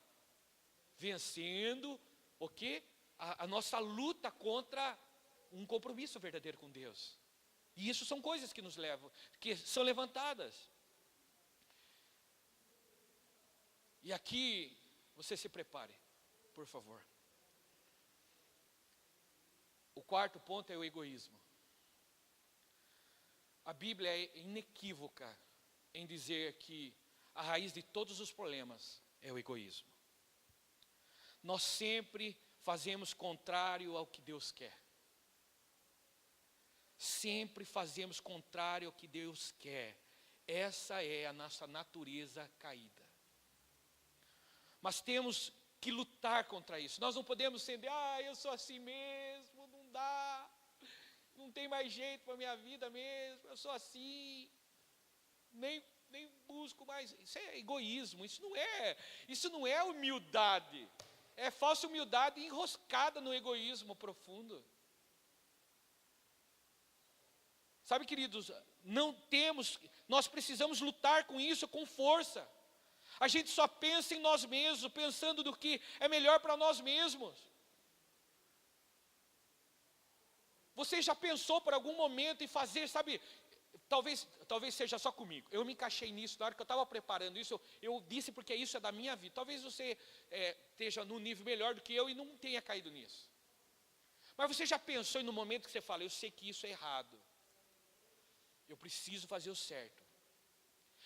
Vencendo o quê? A nossa luta contra um compromisso verdadeiro com Deus. E isso são coisas que nos levam, que são levantadas. E aqui, você se prepare, por favor. O quarto ponto é o egoísmo. A Bíblia é inequívoca em dizer que a raiz de todos os problemas é o egoísmo. Nós sempre fazemos contrário ao que Deus quer. Sempre fazemos contrário ao que Deus quer. Essa é a nossa natureza caída. Mas temos que lutar contra isso. Nós não podemos ser, eu sou assim mesmo, não dá, não tem mais jeito para a minha vida mesmo, eu sou assim, nem busco mais. Isso é egoísmo, isso não é humildade. É falsa humildade enroscada no egoísmo profundo. Sabe, queridos, nós precisamos lutar com isso com força. A gente só pensa em nós mesmos, pensando do que é melhor para nós mesmos. Você já pensou por algum momento em fazer, sabe, talvez seja só comigo. Eu me encaixei nisso, na hora que eu estava preparando isso, eu disse porque isso é da minha vida. Talvez você esteja num nível melhor do que eu e não tenha caído nisso. Mas você já pensou no momento que você fala, eu sei que isso é errado. Eu preciso fazer o certo.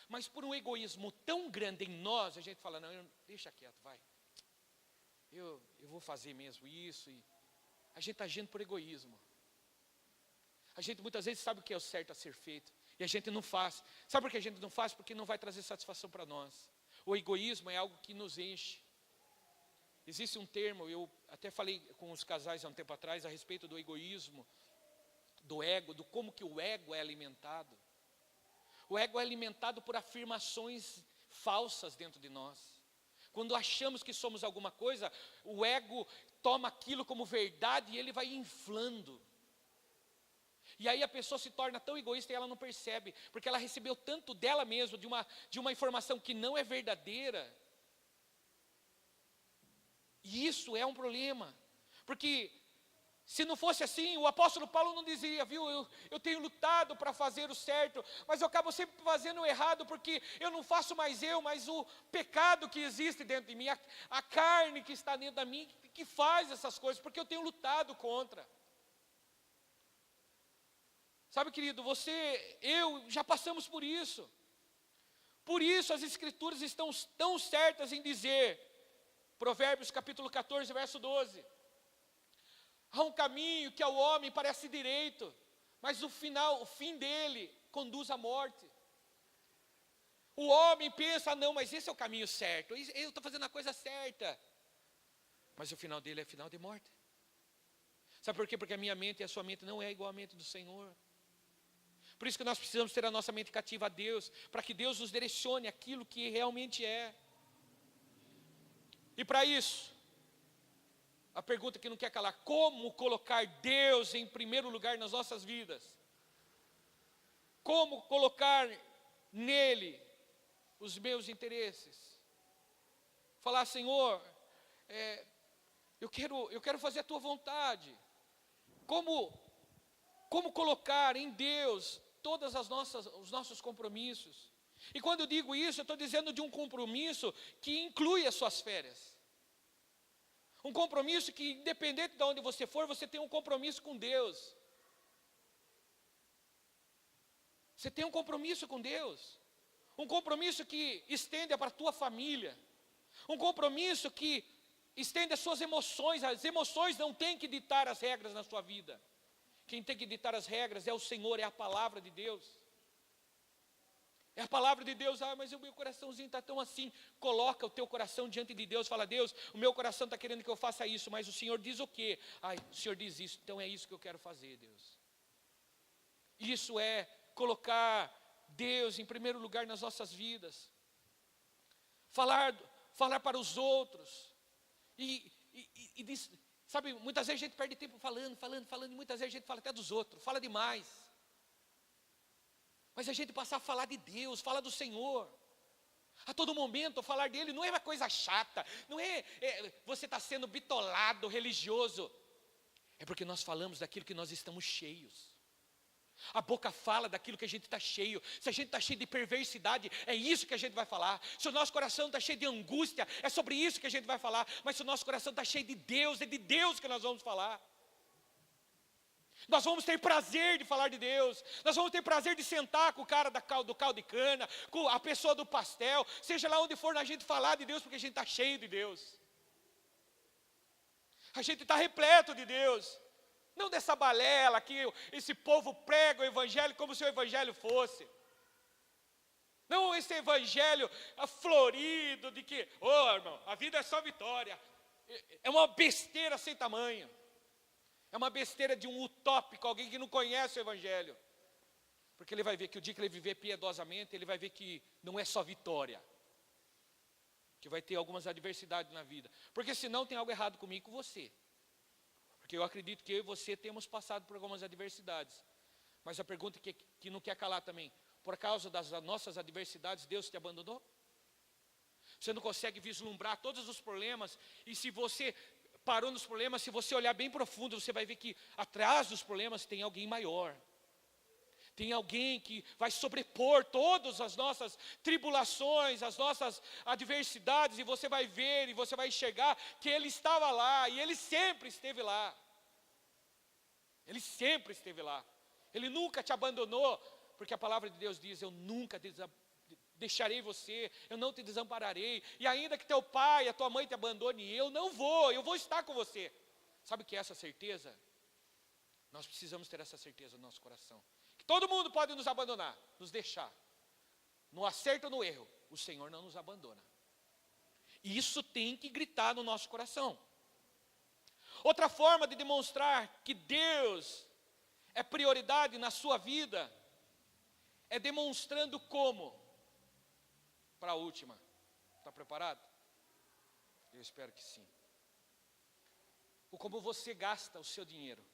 Mas por um egoísmo tão grande em nós, a gente fala, não, deixa quieto, vai. Eu vou fazer mesmo isso. E a gente está agindo por egoísmo. A gente muitas vezes sabe o que é o certo a ser feito. E a gente não faz. Sabe por que a gente não faz? Porque não vai trazer satisfação para nós. O egoísmo é algo que nos enche. Existe um termo, eu até falei com os casais há um tempo atrás, a respeito do egoísmo, do ego, do como que o ego é alimentado. O ego é alimentado por afirmações falsas dentro de nós. Quando achamos que somos alguma coisa, o ego toma aquilo como verdade e ele vai inflando. E aí a pessoa se torna tão egoísta e ela não percebe, porque ela recebeu tanto dela mesma, de uma informação que não é verdadeira. E isso é um problema, porque se não fosse assim, o apóstolo Paulo não dizia, viu, eu tenho lutado para fazer o certo, mas eu acabo sempre fazendo o errado, porque eu não faço mais eu, mas o pecado que existe dentro de mim, a carne que está dentro de mim, que faz essas coisas, porque eu tenho lutado contra. Sabe, querido, eu já passamos por isso. Por isso as escrituras estão tão certas em dizer, Provérbios capítulo 14, verso 12, há um caminho que ao homem parece direito, mas o fim dele conduz à morte. O homem pensa, não, mas esse é o caminho certo, eu estou fazendo a coisa certa, mas o final dele é final de morte. Sabe por quê? Porque a minha mente e a sua mente não é igual à mente do Senhor. Por isso que nós precisamos ter a nossa mente cativa a Deus, para que Deus nos direcione aquilo que realmente é. E para isso, a pergunta que não quer calar, como colocar Deus em primeiro lugar nas nossas vidas? Como colocar nele os meus interesses? Falar, Senhor, eu quero fazer a tua vontade. Como colocar em Deus todas os nossos compromissos? E quando eu digo isso, eu estou dizendo de um compromisso que inclui as suas férias. Um compromisso que, independente de onde você for, você tem um compromisso com Deus. Você tem um compromisso com Deus. Um compromisso que estende para a tua família. Um compromisso que estende as suas emoções. As emoções não têm que ditar as regras na sua vida. Quem tem que ditar as regras é o Senhor, é a palavra de Deus. É a palavra de Deus. Mas o meu coraçãozinho está tão assim. Coloca o teu coração diante de Deus. Fala, Deus, o meu coração está querendo que eu faça isso, mas o Senhor diz o quê? O Senhor diz isso, então é isso que eu quero fazer, Deus. Isso é colocar Deus em primeiro lugar nas nossas vidas. Falar para os outros. Sabe, muitas vezes a gente perde tempo falando, e muitas vezes a gente fala até dos outros, fala demais. Mas a gente passar a falar de Deus, falar do Senhor. A todo momento, falar dele não é uma coisa chata, não é você está sendo bitolado, religioso. É porque nós falamos daquilo que nós estamos cheios. A boca fala daquilo que a gente está cheio. Se a gente está cheio de perversidade, é isso que a gente vai falar. Se o nosso coração está cheio de angústia, é sobre isso que a gente vai falar. Mas se o nosso coração está cheio de Deus, é de Deus que nós vamos falar. Nós vamos ter prazer de falar de Deus. Nós vamos ter prazer de sentar com o cara do caldo de cana, com a pessoa do pastel, seja lá onde for, a gente falar de Deus, porque a gente está cheio de Deus. A gente está repleto de Deus. Não dessa balela que esse povo prega o evangelho como se o evangelho fosse. Não esse evangelho florido de que, irmão, a vida é só vitória. É uma besteira sem tamanho. É uma besteira de um utópico, alguém que não conhece o evangelho. Porque ele vai ver que o dia que ele viver piedosamente, ele vai ver que não é só vitória. Que vai ter algumas adversidades na vida. Porque senão tem algo errado comigo e com você. Porque eu acredito que eu e você temos passado por algumas adversidades. Mas a pergunta que não quer calar também. Por causa das nossas adversidades, Deus te abandonou? Você não consegue vislumbrar todos os problemas. E se você parou nos problemas, se você olhar bem profundo, você vai ver que atrás dos problemas tem alguém maior. Tem alguém que vai sobrepor todas as nossas tribulações, as nossas adversidades, e você vai ver, e você vai enxergar que Ele estava lá, e Ele sempre esteve lá. Ele sempre esteve lá. Ele nunca te abandonou, porque a palavra de Deus diz, eu nunca deixarei você, eu não te desampararei, e ainda que teu pai, a tua mãe te abandone, eu vou estar com você. Sabe o que é essa certeza? Nós precisamos ter essa certeza no nosso coração, que todo mundo pode nos abandonar, nos deixar, no acerto ou no erro, o Senhor não nos abandona. E isso tem que gritar no nosso coração. Outra forma de demonstrar que Deus é prioridade na sua vida, é demonstrando como. Para a última, está preparado? Eu espero que sim. O como você gasta o seu dinheiro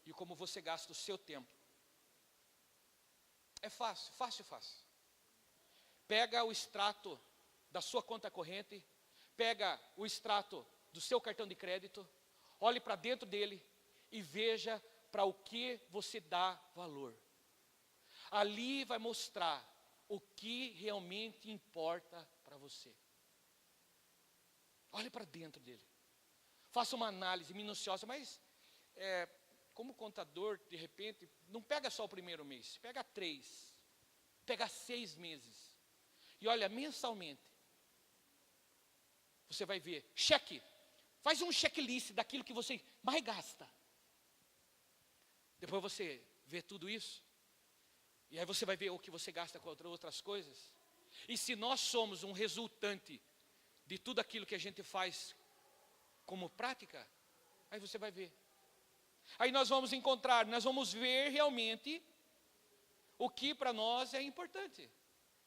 e o como você gasta o seu tempo. É fácil. Pega o extrato da sua conta corrente, pega o extrato do seu cartão de crédito, olhe para dentro dele e veja para o que você dá valor. Ali vai mostrar o que realmente importa para você. Olhe para dentro dele. Faça uma análise minuciosa, mas como contador, de repente, não pega só o primeiro mês, pega 3, pega 6 meses. E olha, mensalmente, você vai ver, faz um checklist daquilo que você mais gasta. Depois você vê tudo isso, e aí você vai ver o que você gasta com outras coisas. E se nós somos um resultante de tudo aquilo que a gente faz como prática, aí você vai ver. Aí nós vamos vamos ver realmente o que para nós é importante.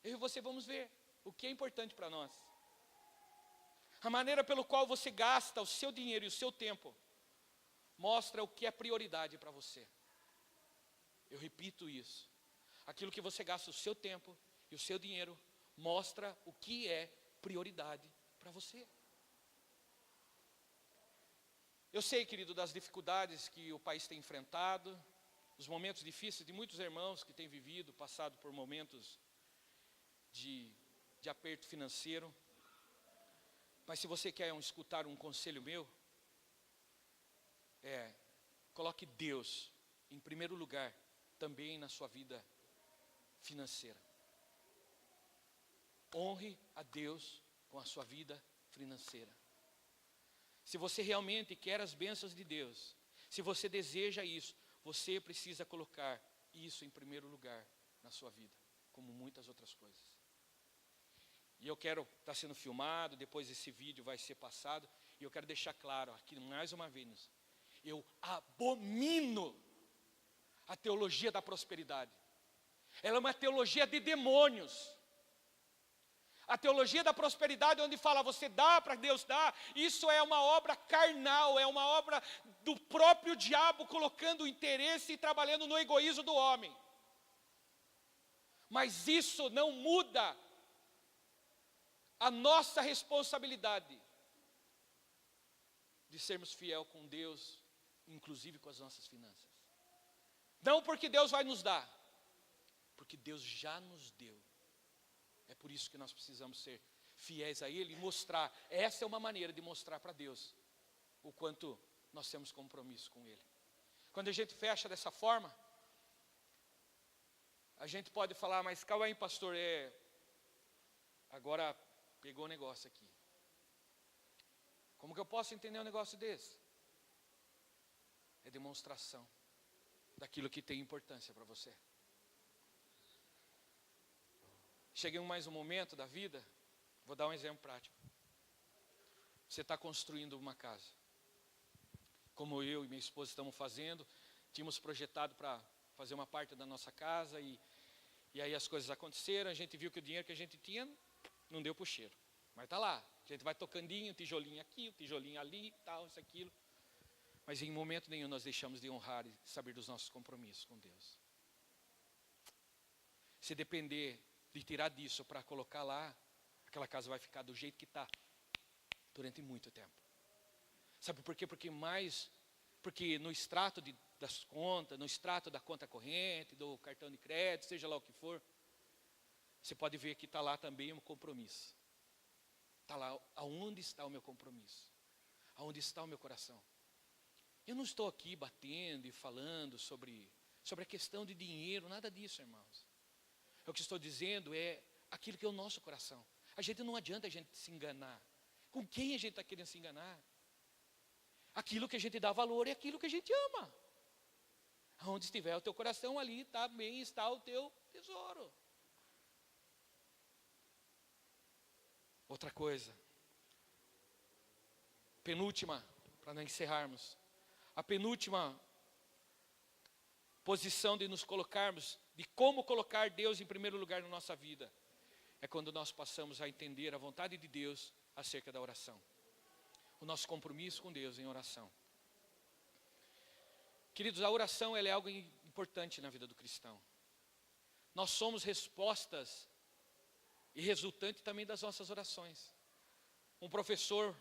Eu e você vamos ver o que é importante para nós. A maneira pelo qual você gasta o seu dinheiro e o seu tempo mostra o que é prioridade para você. Eu repito isso. Aquilo que você gasta o seu tempo e o seu dinheiro mostra o que é prioridade para você. Eu sei, querido, das dificuldades que o país tem enfrentado, os momentos difíceis de muitos irmãos que têm passado por momentos de aperto financeiro. Mas se você quer escutar um conselho meu, coloque Deus em primeiro lugar também na sua vida financeira. Honre a Deus com a sua vida financeira. Se você realmente quer as bênçãos de Deus, se você deseja isso, você precisa colocar isso em primeiro lugar na sua vida, como muitas outras coisas. E eu quero, está sendo filmado, depois esse vídeo vai ser passado, e eu quero deixar claro aqui mais uma vez, eu abomino a teologia da prosperidade. Ela é uma teologia de demônios. A teologia da prosperidade, onde fala você dá para Deus dar, isso é uma obra carnal, é uma obra do próprio diabo colocando o interesse e trabalhando no egoísmo do homem. Mas isso não muda a nossa responsabilidade de sermos fiel com Deus, inclusive com as nossas finanças. Não porque Deus vai nos dar, porque Deus já nos deu. É por isso que nós precisamos ser fiéis a Ele e mostrar. Essa é uma maneira de mostrar para Deus o quanto nós temos compromisso com Ele. Quando a gente fecha dessa forma, a gente pode falar, mas calma aí, pastor, agora pegou o negócio aqui. Como que eu posso entender um negócio desse? É demonstração daquilo que tem importância para você. Cheguei mais um momento da vida, vou dar um exemplo prático. Você está construindo uma casa, como eu e minha esposa estamos fazendo. Tínhamos projetado para fazer uma parte da nossa casa e aí as coisas aconteceram. A gente viu que o dinheiro que a gente tinha não deu para o cheiro, mas está lá. A gente vai tocandinho, tijolinho aqui, tijolinho ali, tal, isso, aquilo. Mas em momento nenhum nós deixamos de honrar e saber dos nossos compromissos com Deus. Se depender de tirar disso para colocar lá, aquela casa vai ficar do jeito que está durante muito tempo. Sabe por quê? Porque no extrato das contas, no extrato da conta corrente, do cartão de crédito, seja lá o que for, você pode ver que está lá também um compromisso. Está lá, aonde está o meu compromisso? Aonde está o meu coração? Eu não estou aqui batendo e falando sobre a questão de dinheiro, nada disso, irmãos. O que estou dizendo é aquilo que é o nosso coração. Não adianta a gente se enganar. Com quem a gente está querendo se enganar? Aquilo que a gente dá valor é aquilo que a gente ama. Onde estiver o teu coração, ali também está o teu tesouro. Outra coisa, penúltima, para não encerrarmos. A penúltima posição de nos colocarmos, de como colocar Deus em primeiro lugar na nossa vida, é quando nós passamos a entender a vontade de Deus acerca da oração. O nosso compromisso com Deus em oração. Queridos, a oração ela é algo importante na vida do cristão. Nós somos respostas e resultante também das nossas orações. Um professor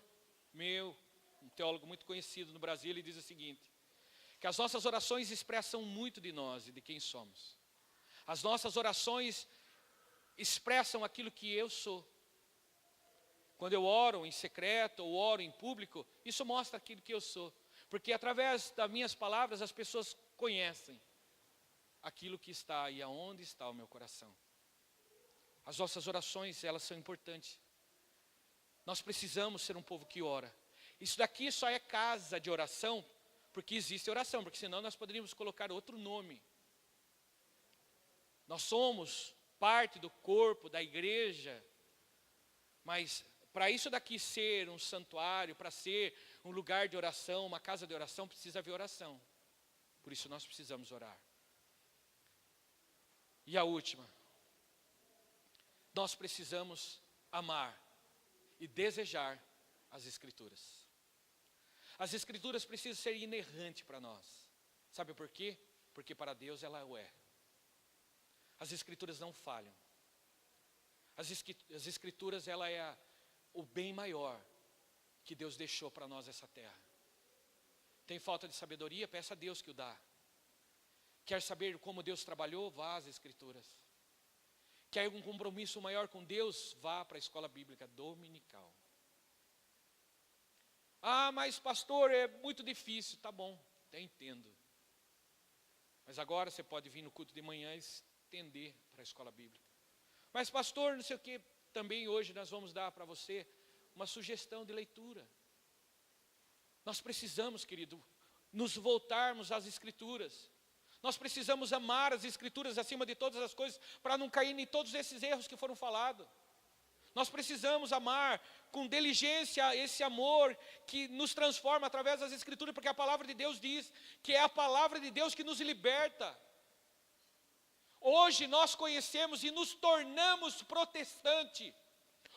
meu, um teólogo muito conhecido no Brasil, ele diz o seguinte, que as nossas orações expressam muito de nós e de quem somos. As nossas orações expressam aquilo que eu sou. Quando eu oro em secreto ou oro em público, isso mostra aquilo que eu sou. Porque através das minhas palavras as pessoas conhecem aquilo que está e aonde está o meu coração. As nossas orações, elas são importantes. Nós precisamos ser um povo que ora. Isso daqui só é casa de oração, porque existe oração, porque senão nós poderíamos colocar outro nome. Nós somos parte do corpo, da igreja, mas para isso daqui ser um santuário, para ser um lugar de oração, uma casa de oração, precisa haver oração. Por isso nós precisamos orar. E a última, nós precisamos amar e desejar as Escrituras. As Escrituras precisam ser inerrantes para nós. Sabe por quê? Porque para Deus ela o é. As Escrituras não falham. As Escrituras ela é o bem maior que Deus deixou para nós essa terra. Tem falta de sabedoria? Peça a Deus que o dá. Quer saber como Deus trabalhou? Vá às Escrituras. Quer um compromisso maior com Deus? Vá para a escola bíblica dominical. Ah, mas pastor, é muito difícil. Tá bom, até entendo. Mas agora você pode vir no culto de manhã e estender para a escola bíblica. Mas pastor, não sei o que, também hoje nós vamos dar para você uma sugestão de leitura. Nós precisamos, querido, nos voltarmos às Escrituras. Nós precisamos amar as Escrituras acima de todas as coisas, para não cair em todos esses erros que foram falados. Nós precisamos amar com diligência esse amor que nos transforma através das Escrituras, porque a palavra de Deus diz que é a palavra de Deus que nos liberta. Hoje nós conhecemos e nos tornamos protestantes,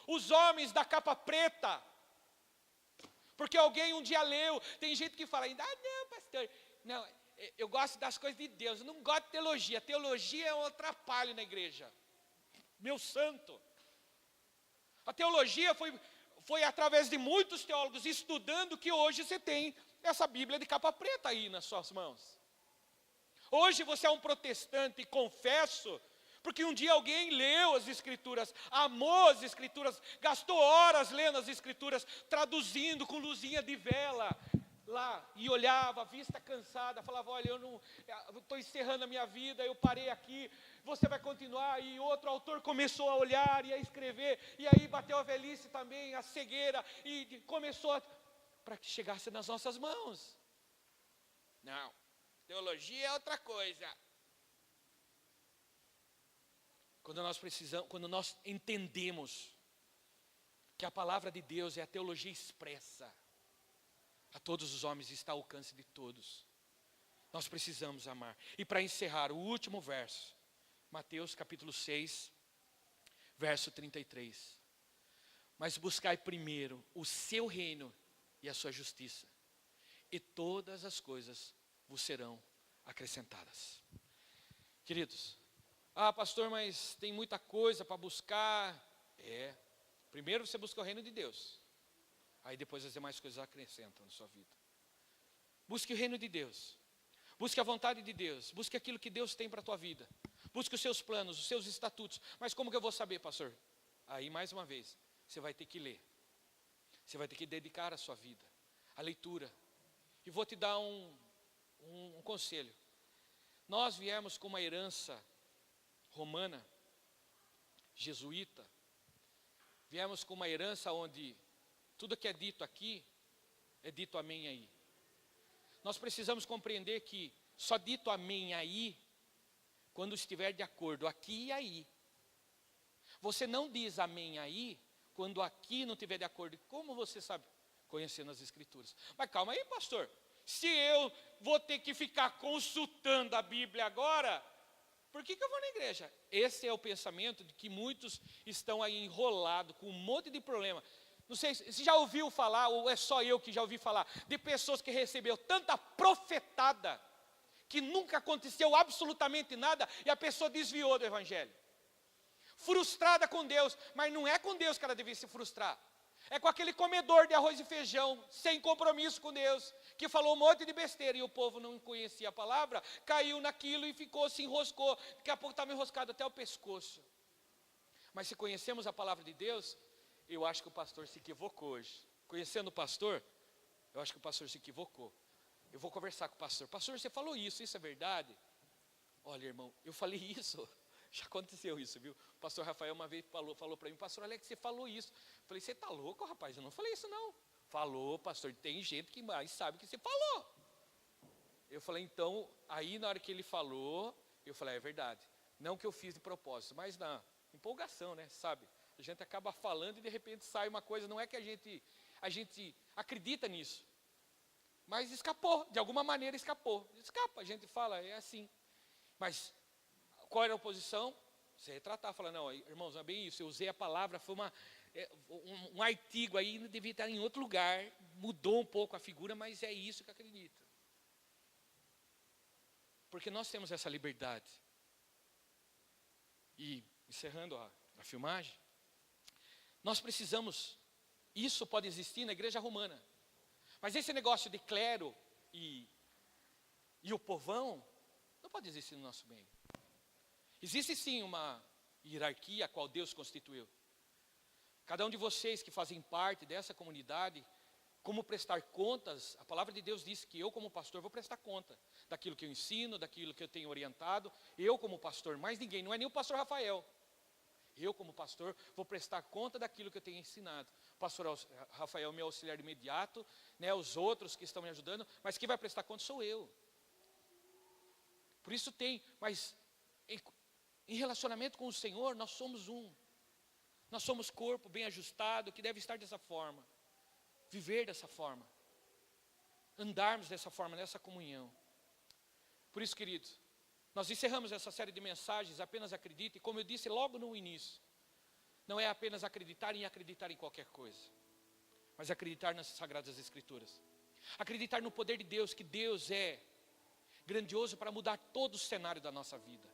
os homens da capa preta, porque alguém um dia leu. Tem gente que fala ainda, não pastor, não, eu gosto das coisas de Deus, eu não gosto de teologia. Teologia é um atrapalho na igreja. Meu santo. A teologia foi através de muitos teólogos estudando que hoje você tem essa Bíblia de capa preta aí nas suas mãos. Hoje você é um protestante, confesso, porque um dia alguém leu as Escrituras, amou as Escrituras, gastou horas lendo as Escrituras, traduzindo com luzinha de vela lá, e olhava, vista cansada, falava, olha, eu estou encerrando a minha vida, eu parei aqui, você vai continuar. E outro autor começou a olhar e a escrever, e aí bateu a velhice também, a cegueira, e começou para que chegasse nas nossas mãos. Não, teologia é outra coisa. Quando nós entendemos que a palavra de Deus é a teologia expressa a todos os homens, está ao alcance de todos, nós precisamos amar. E para encerrar, o último verso, Mateus capítulo 6, verso 33. Mas buscai primeiro o seu reino e a sua justiça, e todas as coisas vos serão acrescentadas. Queridos, pastor, mas tem muita coisa para buscar. Primeiro você busca o reino de Deus, aí depois as demais coisas acrescentam na sua vida. Busque o reino de Deus, busque a vontade de Deus, busque aquilo que Deus tem para a tua vida, busque os seus planos, os seus estatutos. Mas como que eu vou saber, pastor? Aí mais uma vez, você vai ter que ler, você vai ter que dedicar a sua vida à leitura. E vou te dar um conselho. Nós viemos com uma herança romana, jesuíta, viemos com uma herança onde tudo que é dito aqui, é dito amém aí. Nós precisamos compreender que só dito amém aí, quando estiver de acordo aqui e aí. Você não diz amém aí, quando aqui não estiver de acordo. Como você sabe? Conhecendo as Escrituras. Mas calma aí, pastor. Se eu vou ter que ficar consultando a Bíblia agora, por que eu vou na igreja? Esse é o pensamento de que muitos estão aí enrolados com um monte de problema. Não sei se já ouviu falar, ou é só eu que já ouvi falar, de pessoas que recebeu tanta profetada, que nunca aconteceu absolutamente nada, e a pessoa desviou do Evangelho. Frustrada com Deus, mas não é com Deus que ela devia se frustrar. É com aquele comedor de arroz e feijão, sem compromisso com Deus, que falou um monte de besteira, e o povo não conhecia a palavra, caiu naquilo e ficou, se enroscou, daqui a pouco estava enroscado até o pescoço. Mas se conhecemos a palavra de Deus, eu acho que o pastor se equivocou hoje. Conhecendo o pastor, eu acho que o pastor se equivocou. Eu vou conversar com o pastor. Pastor, você falou isso é verdade? Olha, irmão, eu falei isso. Já aconteceu isso, viu? O pastor Rafael uma vez falou para mim, pastor Alex, você falou isso. Eu falei, você está louco, rapaz? Eu não falei isso, não. Falou, pastor, tem gente que mais sabe que você falou. Eu falei, então, aí na hora que ele falou, eu falei, é verdade. Não que eu fiz de propósito, mas na empolgação, né? Sabe? A gente acaba falando e de repente sai uma coisa, não é que a gente acredita nisso. Mas escapou, de alguma maneira escapou. Escapa, a gente fala, é assim. Mas qual era a oposição? Você retratar, falar, não, irmãos, não é bem isso. Eu usei a palavra, foi um artigo aí, devia estar em outro lugar, mudou um pouco a figura, mas é isso que eu acredito. Porque nós temos essa liberdade. E, encerrando a filmagem, nós precisamos, isso pode existir na igreja romana, mas esse negócio de clero e o povão, não pode existir no nosso meio. Existe sim uma hierarquia a qual Deus constituiu. Cada um de vocês que fazem parte dessa comunidade, como prestar contas, a palavra de Deus diz que eu como pastor vou prestar conta daquilo que eu ensino, daquilo que eu tenho orientado. Eu como pastor, mais ninguém, não é nem o pastor Rafael. Eu como pastor vou prestar conta daquilo que eu tenho ensinado. O pastor Rafael, meu auxiliar imediato, né, os outros que estão me ajudando, mas quem vai prestar conta sou eu. Por isso mas em relacionamento com o Senhor, nós somos um. Nós somos corpo bem ajustado, que deve estar dessa forma. Viver dessa forma. Andarmos dessa forma, nessa comunhão. Por isso, queridos, nós encerramos essa série de mensagens, apenas acredite, e como eu disse logo no início, não é apenas acreditar em qualquer coisa, mas acreditar nas Sagradas Escrituras. Acreditar no poder de Deus, que Deus é grandioso para mudar todo o cenário da nossa vida.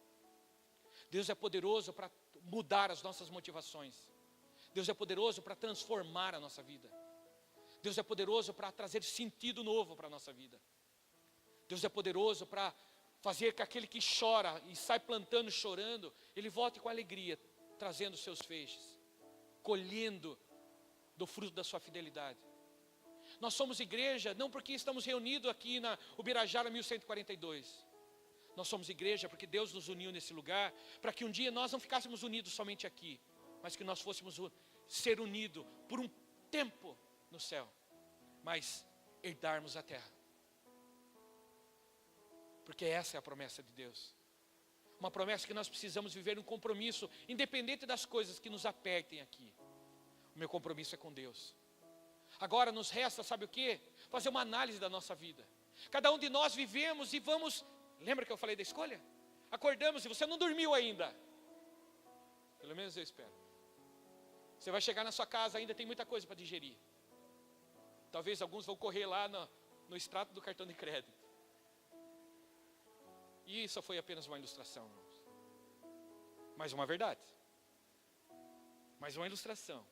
Deus é poderoso para mudar as nossas motivações. Deus é poderoso para transformar a nossa vida. Deus é poderoso para trazer sentido novo para a nossa vida. Deus é poderoso para fazer que aquele que chora e sai plantando, chorando, ele volte com alegria, trazendo seus feixes, colhendo do fruto da sua fidelidade. Nós somos igreja não porque estamos reunidos aqui na Ubirajara 1142. Nós somos igreja porque Deus nos uniu nesse lugar, para que um dia nós não ficássemos unidos somente aqui, mas que nós fôssemos ser unidos por um tempo no céu, mas herdarmos a terra. Porque essa é a promessa de Deus. Uma promessa que nós precisamos viver um compromisso, independente das coisas que nos apertem aqui. O meu compromisso é com Deus. Agora nos resta, sabe o quê? Fazer uma análise da nossa vida. Cada um de nós vivemos e vamos... Lembra que eu falei da escolha? Acordamos e você não dormiu ainda. Pelo menos eu espero. Você vai chegar na sua casa, ainda tem muita coisa para digerir. Talvez alguns vão correr lá no extrato do cartão de crédito. E isso foi apenas uma ilustração, irmãos. Mais uma verdade. Mais uma ilustração.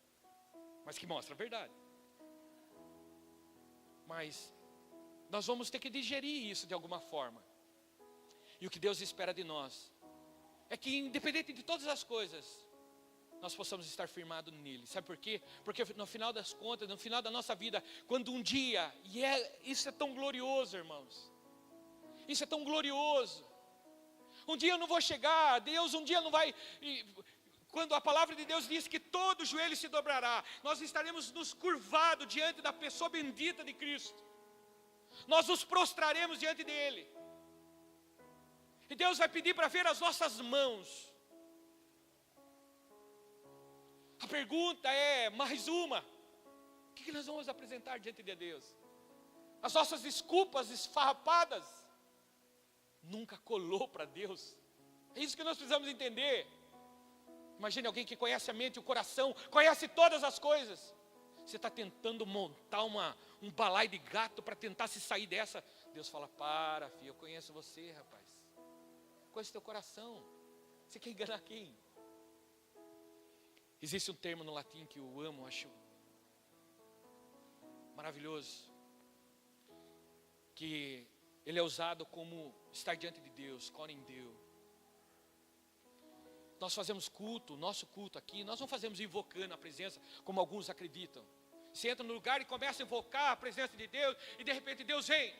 Mas que mostra a verdade. Mas nós vamos ter que digerir isso de alguma forma. E o que Deus espera de nós é que, independente de todas as coisas, nós possamos estar firmados nele. Sabe por quê? Porque no final das contas, no final da nossa vida, quando um dia, isso é tão glorioso, irmãos. Isso é tão glorioso. Um dia eu não vou chegar, Deus um dia não vai... Quando a palavra de Deus diz que todo joelho se dobrará, nós estaremos nos curvados diante da pessoa bendita de Cristo. Nós nos prostraremos diante dele. E Deus vai pedir para ver as nossas mãos. A pergunta é mais uma: o que nós vamos apresentar diante de Deus? As nossas desculpas esfarrapadas nunca colou para Deus. É isso que nós precisamos entender. Imagine alguém que conhece a mente e o coração, conhece todas as coisas. Você está tentando montar um balaio de gato para tentar se sair dessa. Deus fala: para, filho, eu conheço você, rapaz. Conheço teu coração. Você quer enganar quem? Existe um termo no latim que eu amo, acho maravilhoso, que ele é usado como estar diante de Deus, corem Deus. Nós fazemos culto, nosso culto aqui, nós não fazemos invocando a presença, como alguns acreditam. Você entra no lugar e começa a invocar a presença de Deus, e de repente Deus vem.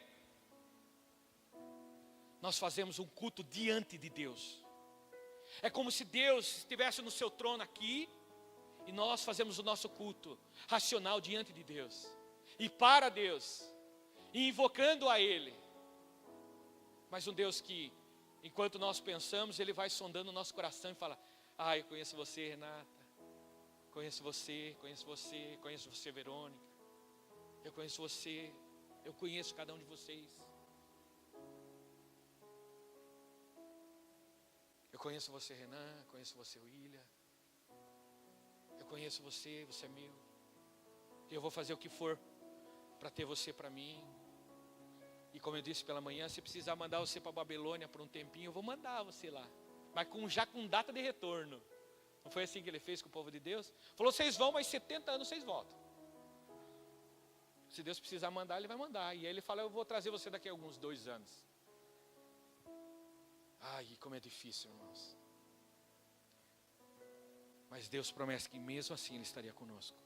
Nós fazemos um culto diante de Deus. É como se Deus estivesse no seu trono aqui, e nós fazemos o nosso culto racional diante de Deus, e para Deus, e invocando a Ele. Mas um Deus que, enquanto nós pensamos, Ele vai sondando o nosso coração e fala: eu conheço você, Renata. Conheço você, Verônica. Eu conheço você, eu conheço cada um de vocês. Eu conheço você, Renan, conheço você, William. Eu conheço você, você é meu. E eu vou fazer o que for para ter você para mim. E como eu disse pela manhã, se precisar mandar você para a Babilônia por um tempinho, eu vou mandar você lá. Mas já com data de retorno. Não foi assim que ele fez com o povo de Deus? Falou: vocês vão, mas 70 anos vocês voltam. Se Deus precisar mandar, Ele vai mandar. E aí Ele fala: eu vou trazer você daqui a alguns 2 anos. Ai, como é difícil, irmãos. Mas Deus promete que mesmo assim Ele estaria conosco.